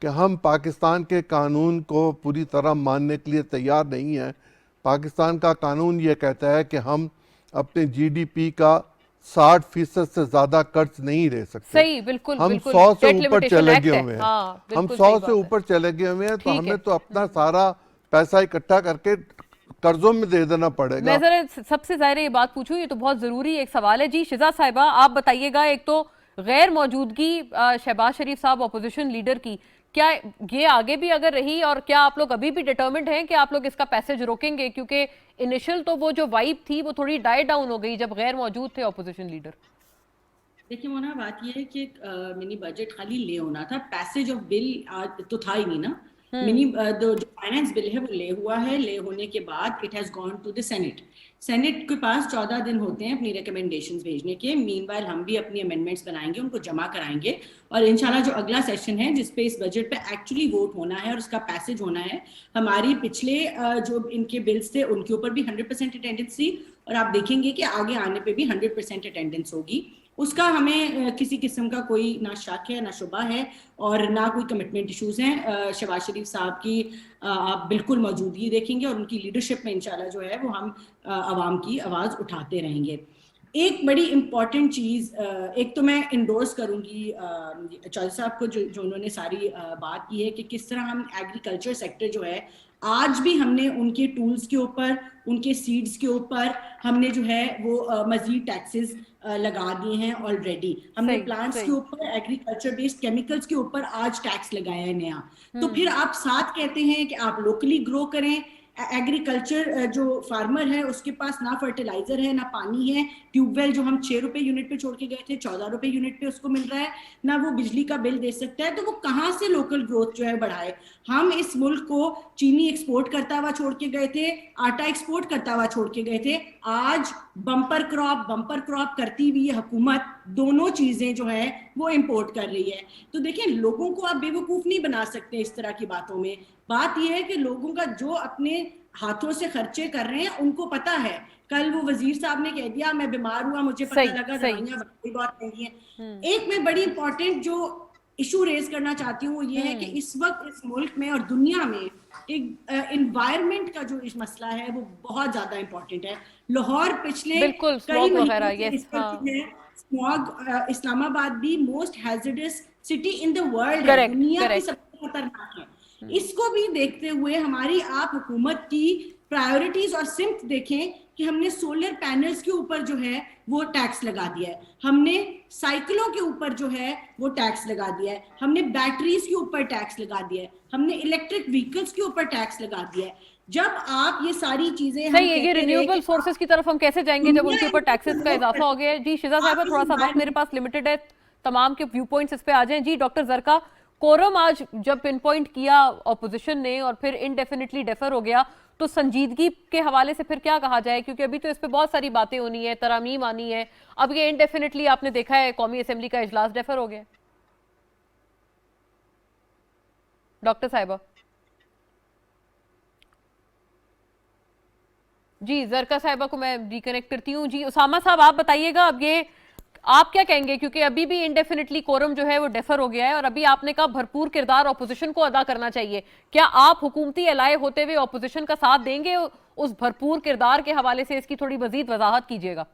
कि हम पाकिस्तान के कानून को पूरी तरह मानने के लिए तैयार नहीं है। पाकिस्तान का कानून ये कहता है कि हम अपने जीडीपी का 60% से ज्यादा कर्ज नहीं ले सकते। सही, बिल्कुल, हम बिल्कुल, 100 से ऊपर चले गए हुए हैं। हम 100 से ऊपर चले गए हुए हैं, तो हमें तो अपना सारा पैसा इकट्ठा करके कर्जों में दे देना पड़ेगा। मैं जरा सबसे ज़ाहिर ये बात पूछूं, ये तो बहुत जरूरी एक सवाल है जी। शिजा साहिबा, आप बताइएगा, एक तो गैर मौजूदगी शहबाज शरीफ साहब ऑपोजिशन लीडर की, क्या ये आगे भी अगर रही, और क्या आप लोग अभी भी डिटर्मिन्ड हैं कि आप लोग इसका पैसेज रोकेंगे? क्योंकि इनिशियल तो वो जो वाइब थी वो थोड़ी डाई डाउन हो गई जब गैर मौजूद थे ऑपोजिशन लीडर। देखिए मोना, बात ये है कि मिनी बजट खाली ले होना था, पैसेज ऑफ बिल आज तो था ही नहीं ना। मिनी जो फाइनेंस बिल है वो ले हुआ है, ले होने के बाद it has gone to the Senate के पास 14 दिन होते हैं अपनी रिकमेंडेशंस भेजने के। मीनवाइल हम भी अपनी अमेंडमेंट्स बनाएंगे, उनको जमा कराएंगे, और इंशाल्लाह जो अगला सेशन है जिसपे इस बजट पे एक्चुअली वोट होना है और उसका पैसेज होना है, हमारी पिछले जो इनके बिल्स थे उनके ऊपर भी 100% अटेंडेंस थी, और आप देखेंगे कि आगे आने पे भी 100% अटेंडेंस होगी। उसका हमें किसी किस्म का कोई ना शक है ना शुबा है, और ना कोई कमिटमेंट इश्यूज हैं। शहबाज शरीफ साहब की आप बिल्कुल मौजूदगी देखेंगे और उनकी लीडरशिप में इंशाल्लाह जो है वो हम आवाम की आवाज़ उठाते रहेंगे। एक बड़ी इम्पॉर्टेंट चीज़, एक तो मैं इंडोर्स करूंगी चौधरी साहब को जो उन्होंने सारी बात की है कि किस तरह हम एग्रीकल्चर सेक्टर जो है आज भी हमने उनके टूल्स के ऊपर, उनके सीड्स के ऊपर हमने जो है वो मजीद टैक्सेस लगा दिए हैं ऑलरेडी। हमने प्लांट्स के ऊपर, एग्रीकल्चर बेस्ड केमिकल्स के ऊपर आज टैक्स लगाया है नया। तो फिर आप साथ कहते हैं कि आप लोकली ग्रो करें। एग्रीकल्चर जो फार्मर है उसके पास ना फर्टिलाइजर है, ना पानी है, ट्यूबवेल जो हम 6 रुपए यूनिट पे छोड़ के गए थे 14 रुपए यूनिट पे उसको मिल रहा है, ना वो बिजली का बिल दे सकता है, तो वो कहाँ से लोकल ग्रोथ जो है बढ़ाए। हम इस मुल्क को चीनी एक्सपोर्ट करता हुआ छोड़ के गए थे, आटा एक्सपोर्ट करता हुआ छोड़ के गए थे। आज बम्पर क्रॉप करती हुई हुकूमत दोनों चीजें जो है वो इंपोर्ट कर रही है। तो देखिए, लोगों को आप बेवकूफ नहीं बना सकते इस तरह की बातों में। बात यह है कि लोगों का जो अपने हाथों से खर्चे कर रहे हैं उनको पता है। कल वो वजीर साहब ने कह दिया मैं बीमार हुआ, मुझे पता लगा दवाइयां बहुत महंगी हैं। एक मैं बड़ी इंपॉर्टेंट जो इशू रेज करना चाहती हूँ वो ये है कि इस वक्त इस मुल्क में और दुनिया में एक एनवायरनमेंट का जो इस मसला है वो बहुत ज्यादा इंपॉर्टेंट है। लाहौर पिछले कई महीनों स्मॉग, इस्लामाबाद भी most hazardous city in the world है, दुनिया की सबसे खतरनाक है। इसको भी देखते हुए हमारी आप हुकूमत की प्रायोरिटीज और सिम्त देखें कि हमने सोलर पैनल्स के ऊपर जो है वो टैक्स लगा दिया है, हमने साइकिलों के ऊपर जो है वो टैक्स लगा दिया है, हमने बैटरीज के ऊपर टैक्स लगा दिया है, हमने इलेक्ट्रिक व्हीकल्स के ऊपर टैक्स लगा दिया है। जब आप ये सारी चीजें सही है, ये रिन्यूएबल सोर्सेज की तरफ हम कैसे जाएंगे जब उनके ऊपर टैक्सेस का इजाफा हो गया है। जी शिजा साहिबा, थोड़ा सा वक्त मेरे पास लिमिटेड है, तमाम के व्यू पॉइंट्स इस पे आ जाएं। जी डॉक्टर जरका, कोरम आज जब पिन पॉइंट किया ऑपोजिशन ने और फिर इनडेफिनेटली डेफर हो गया, तो संजीदगी के हवाले से फिर क्या कहा जाए, क्योंकि अभी तो इस पे बहुत सारी बातें होनी है, तरामीम आनी है। अब ये इनडेफिनेटली आपने देखा है कौमी असेंबली का इजलास डेफर हो गया। डॉक्टर साहिबा जी, जरका साहिबा को मैं रिकनेक्ट करती हूँ। जी उसामा साहब, आप बताइएगा अब ये आप क्या कहेंगे, क्योंकि अभी भी इंडेफिनेटली कोरम जो है वो डेफर हो गया है और अभी आपने कहा भरपूर किरदार ऑपोजिशन को अदा करना चाहिए। क्या आप हुकूमती अलाए होते हुए ऑपोजिशन का साथ देंगे? उस भरपूर किरदार के हवाले से इसकी थोड़ी मजीद वजाहत कीजिएगा।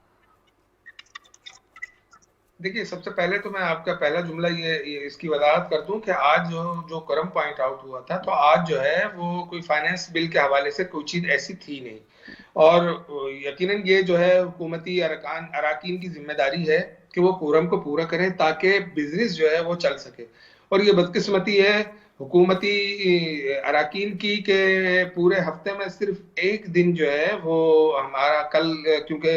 देखिए, सबसे पहले तो मैं आपका पहला जुमला ये इसकी वजाहत कर दूं कि आज जो कोरम पॉइंट आउट हुआ था, तो आज जो है वो कोई फाइनेंस बिल के हवाले से कोई चीज ऐसी थी नहीं, और यकीनन ये जो है हुकूमती अराकीन की जिम्मेदारी है कि वो कोरम को पूरा करें ताकि बिजनेस जो है वो चल सके। और ये बदकिस्मती है हुकूमती अराकीन की के पूरे हफ्ते में सिर्फ एक दिन जो है वो हमारा कल, क्योंकि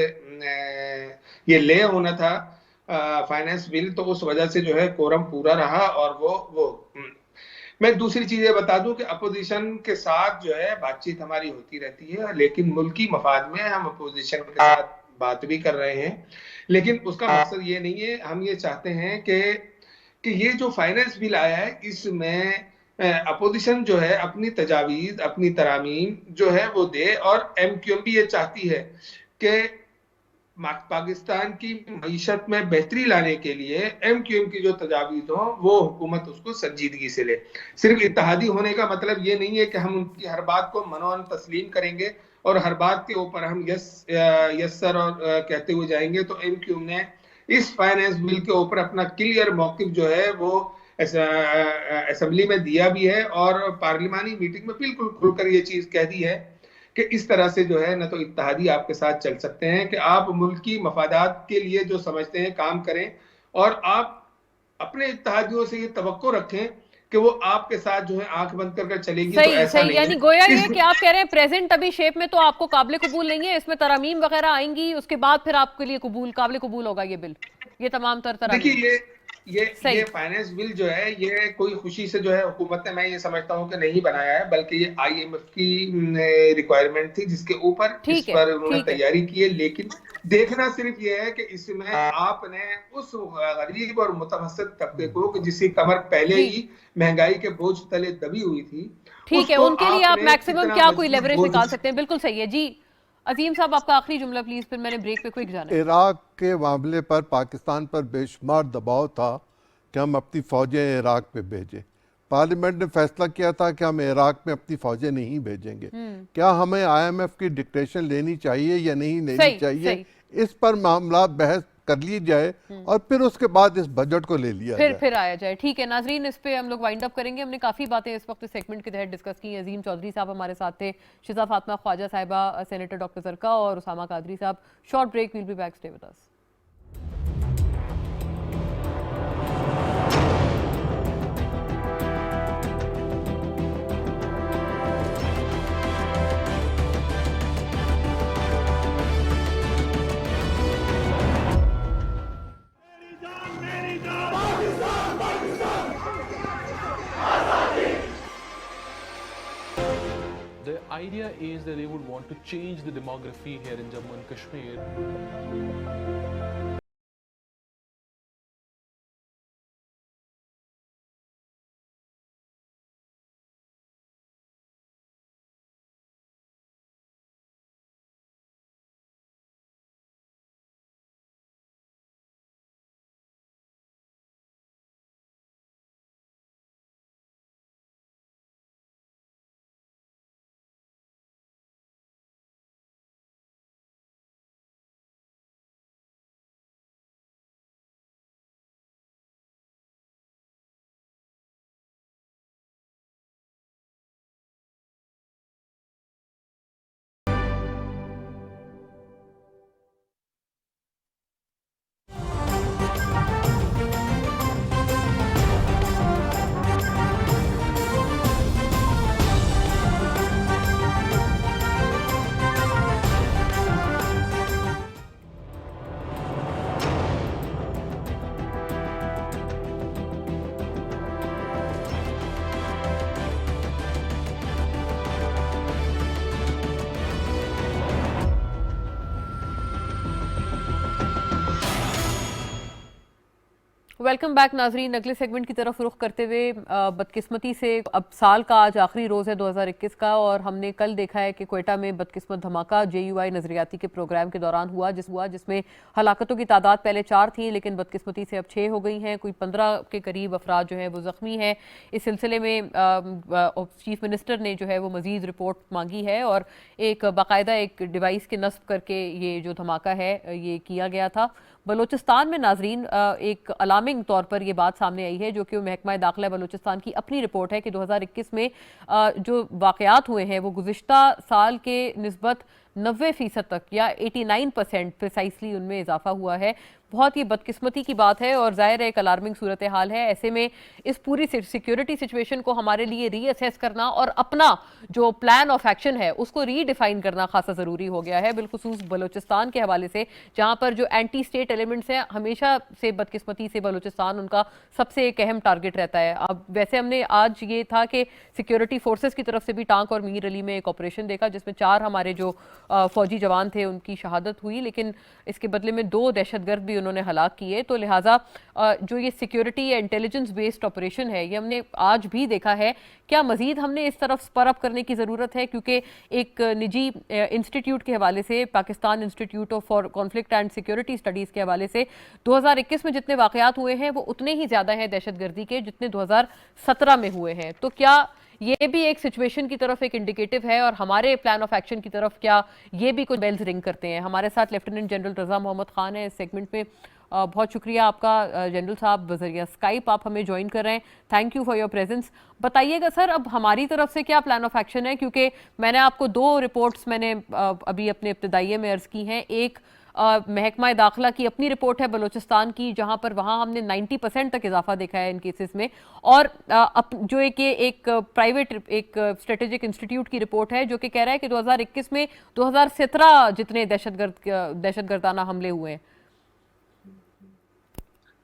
ये ले होना था फाइनेंस बिल, तो उस वजह से जो है कोरम पूरा रहा। और वो मैं दूसरी चीज ये बता दूं कि अपोजिशन के साथ जो है बातचीत हमारी होती रहती है, लेकिन मुल्की मफाद में हम अपोजिशन के साथ बात भी कर रहे हैं, लेकिन उसका मकसद ये नहीं है। हम ये चाहते हैं कि ये जो फाइनेंस बिल आया है इसमें अपोजिशन जो है अपनी तजावीज, अपनी तरामीम जो है वो दे, और एमक्यूएम भी ये चाहती है कि पाकिस्तान की मईशत में बेहतरी लाने के लिए एमक्यूएम की जो तजावीज हो वो हुकूमत उसको संजीदगी से ले। सिर्फ इत्तेहादी होने का मतलब ये नहीं है कि हम उनकी हर बात को मनोन तस्लीम करेंगे और हर बात के ऊपर हम यस सर और कहते हुए जाएंगे। तो एमक्यूएम ने इस फाइनेंस बिल के ऊपर अपना क्लियर मौकिफ जो है वो असेंबली में दिया भी है, और पार्लिमानी मीटिंग में बिल्कुल खुलकर ये चीज कह दी है कि इस तरह से जो है न तो इत्तेहादी आपके साथ चल सकते हैं कि आप मुल्क की मफादात के लिए जो समझते हैं काम करें, और आप अपने इत्तेहादियों से ये तवक्को रखें कि वो आपके साथ जो है आंख बंद कर चलेगी। सही, तो ऐसा सही, यानी गोया ये कि आप कह रहे हैं प्रेजेंट अभी शेप में तो आपको काबिल कबूल नहीं है, इसमें तरामीम वगैरह आएंगी, उसके बाद फिर आपके लिए काबिल कबूल होगा ये बिल, ये तमाम तरामीम। देखिए, ये फाइनेंस बिल जो है ये कोई खुशी से जो है हुकूमत ने, मैं ये समझता हूँ कि नहीं बनाया है, बल्कि ये IMF की रिक्वायरमेंट थी जिसके ऊपर इस पर उन्होंने तैयारी की है। लेकिन देखना सिर्फ ये है कि इसमें आपने उस गरीब और मुतवस्सित तबके को जिसकी कमर पहले ही महंगाई के बोझ तले दबी हुई थी, ठीक है, उनके लिए आप मैक्सिमम क्या कोई लेवरेज निकाल सकते हैं। बिल्कुल सही है। जी अजीम साहब, आपका आखिरी जुमला प्लीज, फिर मैंने ब्रेक पे क्विक जाना है। इराक के मामले पर पाकिस्तान पर बेशुमार दबाव था कि हम अपनी फौजें इराक पे भेजें। पार्लियामेंट ने फैसला किया था कि हम इराक में अपनी फौजें नहीं भेजेंगे। क्या हमें IMF की डिक्टेशन लेनी चाहिए या नहीं लेनी चाहिए, इस पर मामला बहस कर ली जाए और फिर उसके बाद इस बजट को ले लिया जाए, फिर आया जाए। ठीक है नाजरीन, इस पे हम लोग वाइंड अप करेंगे। हमने काफ़ी बातें इस वक्त सेगमेंट के तहत डिस्कस की। अजीम चौधरी साहब हमारे साथ थे, शिजा फातिमा ख्वाजा साहिबा, सेनेटर डॉक्टर जरका और उसामा कादरी साहब। Short break, will be back, stay with us. The idea is that they would want to change the demography here in Jammu and Kashmir. Welcome back नाजरीन। अगले सेगमेंट की तरफ रुख करते हुए बदकिस्मती से अब साल का आज आखिरी रोज़ है 2021 का, और हमने कल देखा है कि क्वेटा में बदकिस्मत धमाका JUI नजरियाती के प्रोग्राम के दौरान हुआ जिसमें हलाकतों की तादाद पहले 4 थी, लेकिन बदकिस्मती से अब 6 हो गई हैं। कोई 15 के करीब अफराद जो हैं वो ज़ख्मी हैं। इस सिलसिले में चीफ मिनिस्टर ने जो है वो मज़ीद रिपोर्ट मांगी है और एक बाकायदा एक डिवाइस के नस्ब करके ये जो धमाका है ये किया गया था। बलूचिस्तान में नाजरीन एक अलार्मिंग तौर पर यह बात सामने आई है, जो कि महकमा दाखिला बलूचिस्तान की अपनी रिपोर्ट है कि 2021 में जो वाक़यात हुए हैं वो गुज़िश्ता साल के निस्बत 90% तक या 89% प्रिसाइसली उनमें इजाफा हुआ है। बहुत ही बदकिस्मती की बात है और ज़ाहिर है एक अलार्मिंग सूरत हाल है। ऐसे में इस पूरी सिक्योरिटी सिचुएशन को हमारे लिए रीअसेस करना और अपना जो प्लान ऑफ एक्शन है उसको रीडिफाइन करना खासा ज़रूरी हो गया है, बिलखुसूस बलूचिस्तान के हवाले से, जहाँ पर जो एंटी स्टेट एलिमेंट्स हैं हमेशा से बदकिस्मती से बलूचिस्तान उनका सबसे एक अहम टारगेट रहता है। अब वैसे हमने आज ये था कि सिक्योरिटी फोर्सेस की तरफ से भी टांक और मीर अली में एक ऑपरेशन देखा जिसमें 4 हमारे जो फौजी जवान थे उनकी शहादत हुई, लेकिन इसके बदले में 2 दहशतगर्द भी उन्होंने हलाक किए। तो लिहाजा जो ये सिक्योरिटी या इंटेलिजेंस बेस्ड ऑपरेशन है ये हमने आज भी देखा है। क्या मजीद हमने इस तरफ स्पर अप करने की ज़रूरत है? क्योंकि एक निजी इंस्टीट्यूट के हवाले से, Pakistan institute of for conflict and security studies के हवाले से 2021 में जितने वाक़यात हुए हैं वो उतने ही ज़्यादा हैं दहशतगर्दी के जितने 2017 में हुए हैं। तो क्या ये भी एक सिचुएशन की तरफ एक इंडिकेटिव है और हमारे प्लान ऑफ एक्शन की तरफ क्या ये भी कुछ बेल्स रिंग करते हैं? हमारे साथ लेफ्टिनेंट जनरल रज़ा मोहम्मद खान है इस सेगमेंट में। बहुत शुक्रिया आपका जनरल साहब, बजरिया स्काइप आप हमें ज्वाइन कर रहे हैं। Thank you for your presence. बताइएगा सर अब हमारी तरफ से क्या प्लान ऑफ एक्शन है, क्योंकि मैंने आपको 2 रिपोर्ट्स मैंने अभी अपने इब्तदाइये में अर्ज़ की हैं। एक महकमा दाखिला की अपनी रिपोर्ट है बलूचिस्तान की, जहां पर वहां हमने 90% तक इजाफा देखा है इन केसेस में, और जो एक प्राइवेट एक स्ट्रेटेजिक इंस्टीट्यूट की रिपोर्ट है जो कि कह रहा है कि 2021 में 2017 जितने दहशतगर्दाना हमले हुए हैं।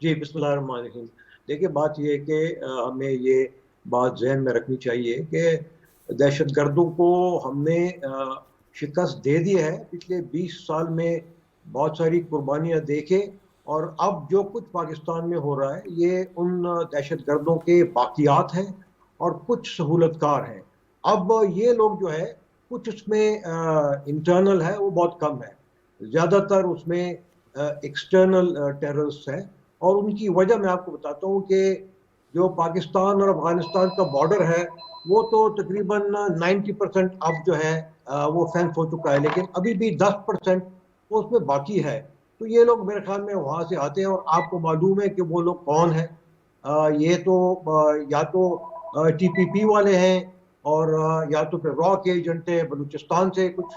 जी बिस्मिल्लाहिर्रहमानिर्रहीम। देखिए बात यह है कि हमें ये बात जहन में रखनी चाहिए कि दहशतगर्दों को हमने शिकस्त दे दी है। पिछले 20 साल में बहुत सारी कुर्बानियां देखे और अब जो कुछ पाकिस्तान में हो रहा है ये उन दहशतगर्दों के बाकियात हैं और कुछ सहूलतकार हैं। अब ये लोग जो है कुछ उसमें इंटरनल है वो बहुत कम है, ज़्यादातर उसमें एक्सटर्नल टेररिस्ट है। और उनकी वजह मैं आपको बताता हूँ कि जो पाकिस्तान और अफगानिस्तान का बॉर्डर है वो तो तकरीबन 90% अब जो है वो फेंस हो चुका है, लेकिन अभी भी 10% वो उसमें बाकी है। तो तो ये लोग मेरे ख्याल में वहाँ से आते हैं और आपको मालूम है कि वो लोग कौन है। ये तो या तो TPP वाले हैं और या तो फिर रॉ के एजेंट हैं, बलूचिस्तान से कुछ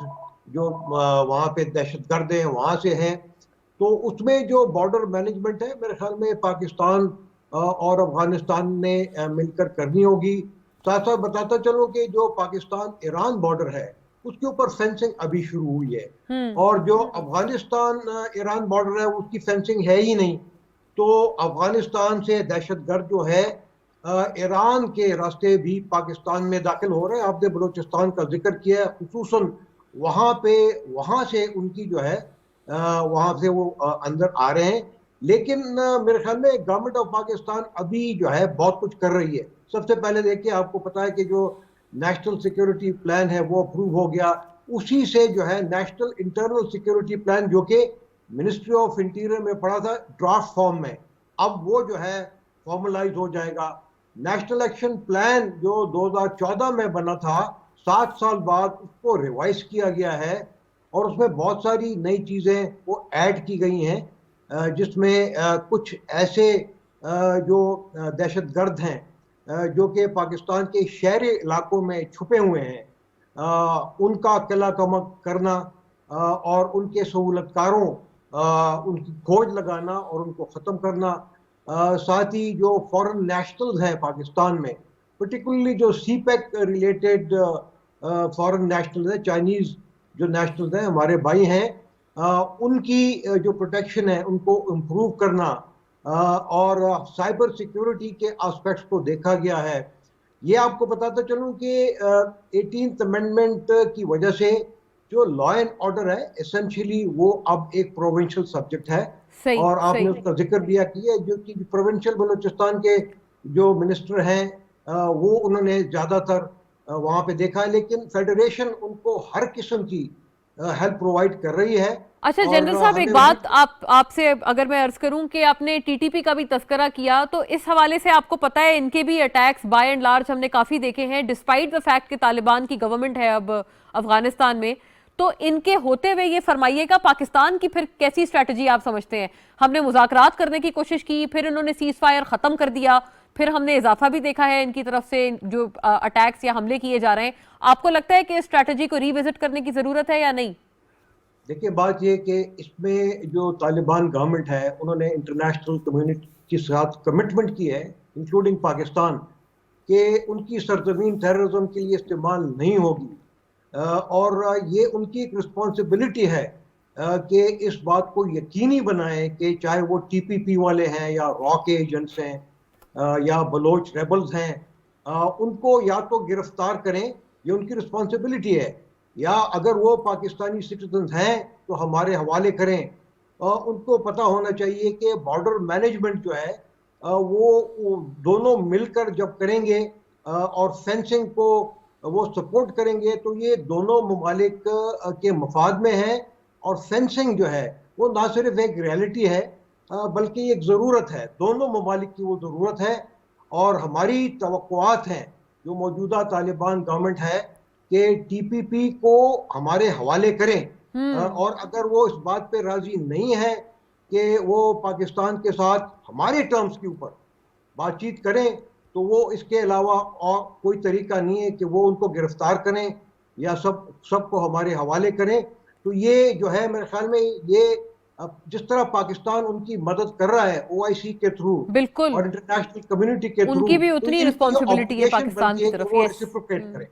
जो वहाँ पे दहशतगर्द हैं वहाँ से हैं। तो उसमें जो बॉर्डर मैनेजमेंट है मेरे ख्याल में पाकिस्तान और अफगानिस्तान ने मिलकर करनी होगी। साथ साथ बताता चलो कि जो पाकिस्तान ईरान बॉर्डर है उसके ऊपर फेंसिंग अभी शुरू हुई है और जो अफगानिस्तान ईरान बॉर्डर है उसकी फेंसिंग है ही नहीं। तो अफगानिस्तान से दहशतगर्द जो है ईरान के रास्ते भी पाकिस्तान में दाखिल हो रहे हैं। आपने बलूचिस्तान का जिक्र किया है, खुसूसन वहाँ से उनकी जो है वहाँ से वो अंदर आ रहे हैं। लेकिन मेरे ख्याल में गवर्नमेंट ऑफ पाकिस्तान अभी जो है बहुत कुछ कर रही है। सबसे पहले देखिए, आपको पता है कि जो नेशनल सिक्योरिटी प्लान है वो अप्रूव हो गया, उसी से जो है नेशनल इंटरनल सिक्योरिटी प्लान जो कि मिनिस्ट्री ऑफ इंटीरियर में पड़ा था ड्राफ्ट फॉर्म में, अब वो जो है फॉर्मलाइज हो जाएगा। नेशनल एक्शन प्लान जो 2014 में बना था, 7 साल बाद उसको रिवाइज किया गया है और उसमें बहुत सारी नई चीज़ें वो ऐड की गई हैं, जिसमें कुछ ऐसे जो दहशतगर्द हैं जो कि पाकिस्तान के शहरी इलाकों में छुपे हुए हैं, उनका किला कमक करना और उनके सहूलतकारों उनकी खोज लगाना और उनको ख़त्म करना। साथ ही जो फॉरेन नेशनल्स हैं पाकिस्तान में, पर्टिकुलरली जो CPEC रिलेटेड फॉरेन नेशनल्स हैं, चाइनीज़ जो नेशनल्स हैं हमारे भाई हैं, उनकी जो प्रोटेक्शन है उनको इम्प्रूव करना और साइबर सिक्योरिटी के एस्पेक्ट्स को देखा गया है। ये आपको बताता चलूँ कि 18th अमेंडमेंट की वजह से जो लॉ एंड ऑर्डर है एसेंशियली वो अब एक प्रोविंशियल सब्जेक्ट है। और आपने उसका जिक्र दिया किया जो कि प्रोविंशियल बलूचिस्तान के जो मिनिस्टर हैं वो उन्होंने ज़्यादातर वहाँ पे देखा है, लेकिन फेडरेशन उनको हर किस्म की हेल्प प्रोवाइड कर रही है। अच्छा जनरल साहब, एक बात आपसे अगर मैं अर्ज करूं कि आपने TTP का भी तस्करा किया, तो इस हवाले से आपको पता है इनके भी अटैक्स बाय एंड लार्ज हमने काफी देखे हैं, डिस्पाइट द फैक्ट कि तालिबान की गवर्नमेंट है अब अफगानिस्तान में। तो इनके होते हुए ये फरमाइएगा पाकिस्तान की फिर कैसी स्ट्रैटेजी आप समझते हैं? हमने मुज़ाकरात करने की कोशिश की, फिर इन्होंने सीज फायर खत्म कर दिया, फिर हमने इजाफा भी देखा है इनकी तरफ से जो अटैक्स या हमले किए जा रहे हैं। आपको लगता है कि स्ट्रैटेजी को रिविजिट करने की जरूरत है या नहीं? देखिए, बात यह कि इसमें जो तालिबान गवर्नमेंट है उन्होंने इंटरनेशनल कम्युनिटी के साथ कमिटमेंट की है, इंक्लूडिंग पाकिस्तान, कि उनकी सरजमीन टेररिज्म के लिए इस्तेमाल नहीं होगी। और ये उनकी एक रिस्पॉन्सिबिलिटी है कि इस बात को यकीनी बनाएं कि चाहे वो TPP वाले हैं या रॉ के एजेंट्स हैं या बलोच रेबल्स हैं, उनको या तो गिरफ्तार करें, ये उनकी रिस्पॉन्सिबिलिटी है, या अगर वो पाकिस्तानी सिटीजन हैं तो हमारे हवाले करें। उनको पता होना चाहिए कि बॉर्डर मैनेजमेंट जो है वो दोनों मिलकर जब करेंगे और फेंसिंग को वो सपोर्ट करेंगे तो ये दोनों ममालिक के मफाद में है। और फेंसिंग जो है वो ना सिर्फ एक रियलिटी है बल्कि एक ज़रूरत है, दोनों ममालिक की वो ज़रूरत है। और हमारी तवक्कुआत हैं जो मौजूदा तालिबान गवर्नमेंट है कि TPP को हमारे हवाले करें, और अगर वो इस बात पे राजी नहीं है कि वो पाकिस्तान के साथ हमारे टर्म्स के ऊपर बातचीत करें, तो वो इसके अलावा और कोई तरीका नहीं है कि वो उनको गिरफ्तार करें या सबको हमारे हवाले करें। तो ये जो है मेरे ख्याल में ये जिस तरह पाकिस्तान उनकी मदद कर रहा है OIC के थ्रू बिल्कुल और इंटरनेशनल कम्युनिटी के थ्रू, उनकी भी उतनी रिस्पॉन्सिबिलिटी है पाकिस्तान की तरफ।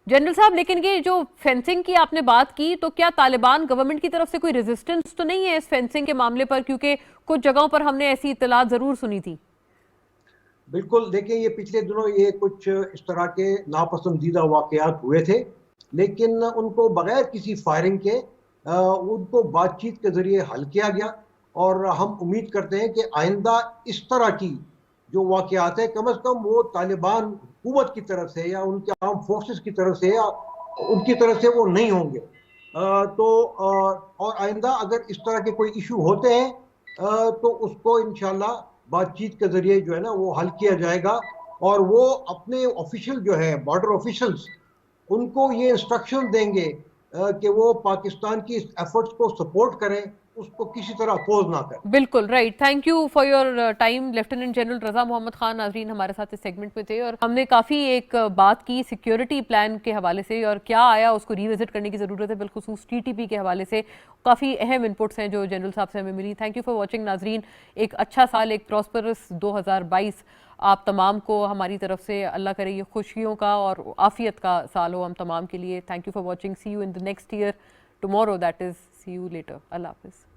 जनरल साहब, लेकिन ये जो फेंसिंग की आपने बात की, तो क्या तालिबान गवर्नमेंट की तरफ से कोई रेजिस्टेंस तो नहीं है इस फेंसिंग के मामले पर? क्योंकि कुछ जगहों पर हमने ऐसी इत्तलात जरूर सुनी थी। बिल्कुल, देखिए ये पिछले दिनों ये कुछ इस तरह के नापसंदीदा वाकयात हुए थे, लेकिन उनको बगैर किसी फायरिंग के उनको बातचीत के जरिए हल किया गया। और हम उम्मीद करते हैं कि आइंदा इस तरह की जो वाकयात है कम से कम वो तालिबान हुकूमत की तरफ से या उनके आर्म फोर्सेस की तरफ से या उनकी तरफ से वो नहीं होंगे। और आइंदा अगर इस तरह के कोई इशू होते हैं तो उसको इंशाल्लाह बातचीत के जरिए जो है ना वो हल किया जाएगा। और वो अपने ऑफिशियल जो है बॉर्डर ऑफिशियल्स उनको ये इंस्ट्रक्शन देंगे कि वो पाकिस्तान की इस एफर्ट्स को सपोर्ट करें उसको किसी तरह अपोज ना करें। बिल्कुल right. Thank you for your time lieutenant general Raza Mohammad Khan. नाजरीन हमारे साथ इस सेगमेंट में थे और हमने काफ़ी एक बात की सिक्योरिटी प्लान के हवाले से और क्या आया उसको रिविजिट करने की ज़रूरत है, बिलखुसूस टीटीपी के हवाले से काफ़ी अहम इनपुट्स हैं जो जनरल साहब से हमें मिली। थैंक यू फॉर वॉचिंग नाजरीन। एक अच्छा साल, एक प्रॉस्परस 2022 आप तमाम को हमारी तरफ से अल्लाह करे ये खुशियों का और आफियत का साल हो हम तमाम के लिए। Thank you for watching. See you in the next year tomorrow, that is see you later. अल्लाह हाफिज़।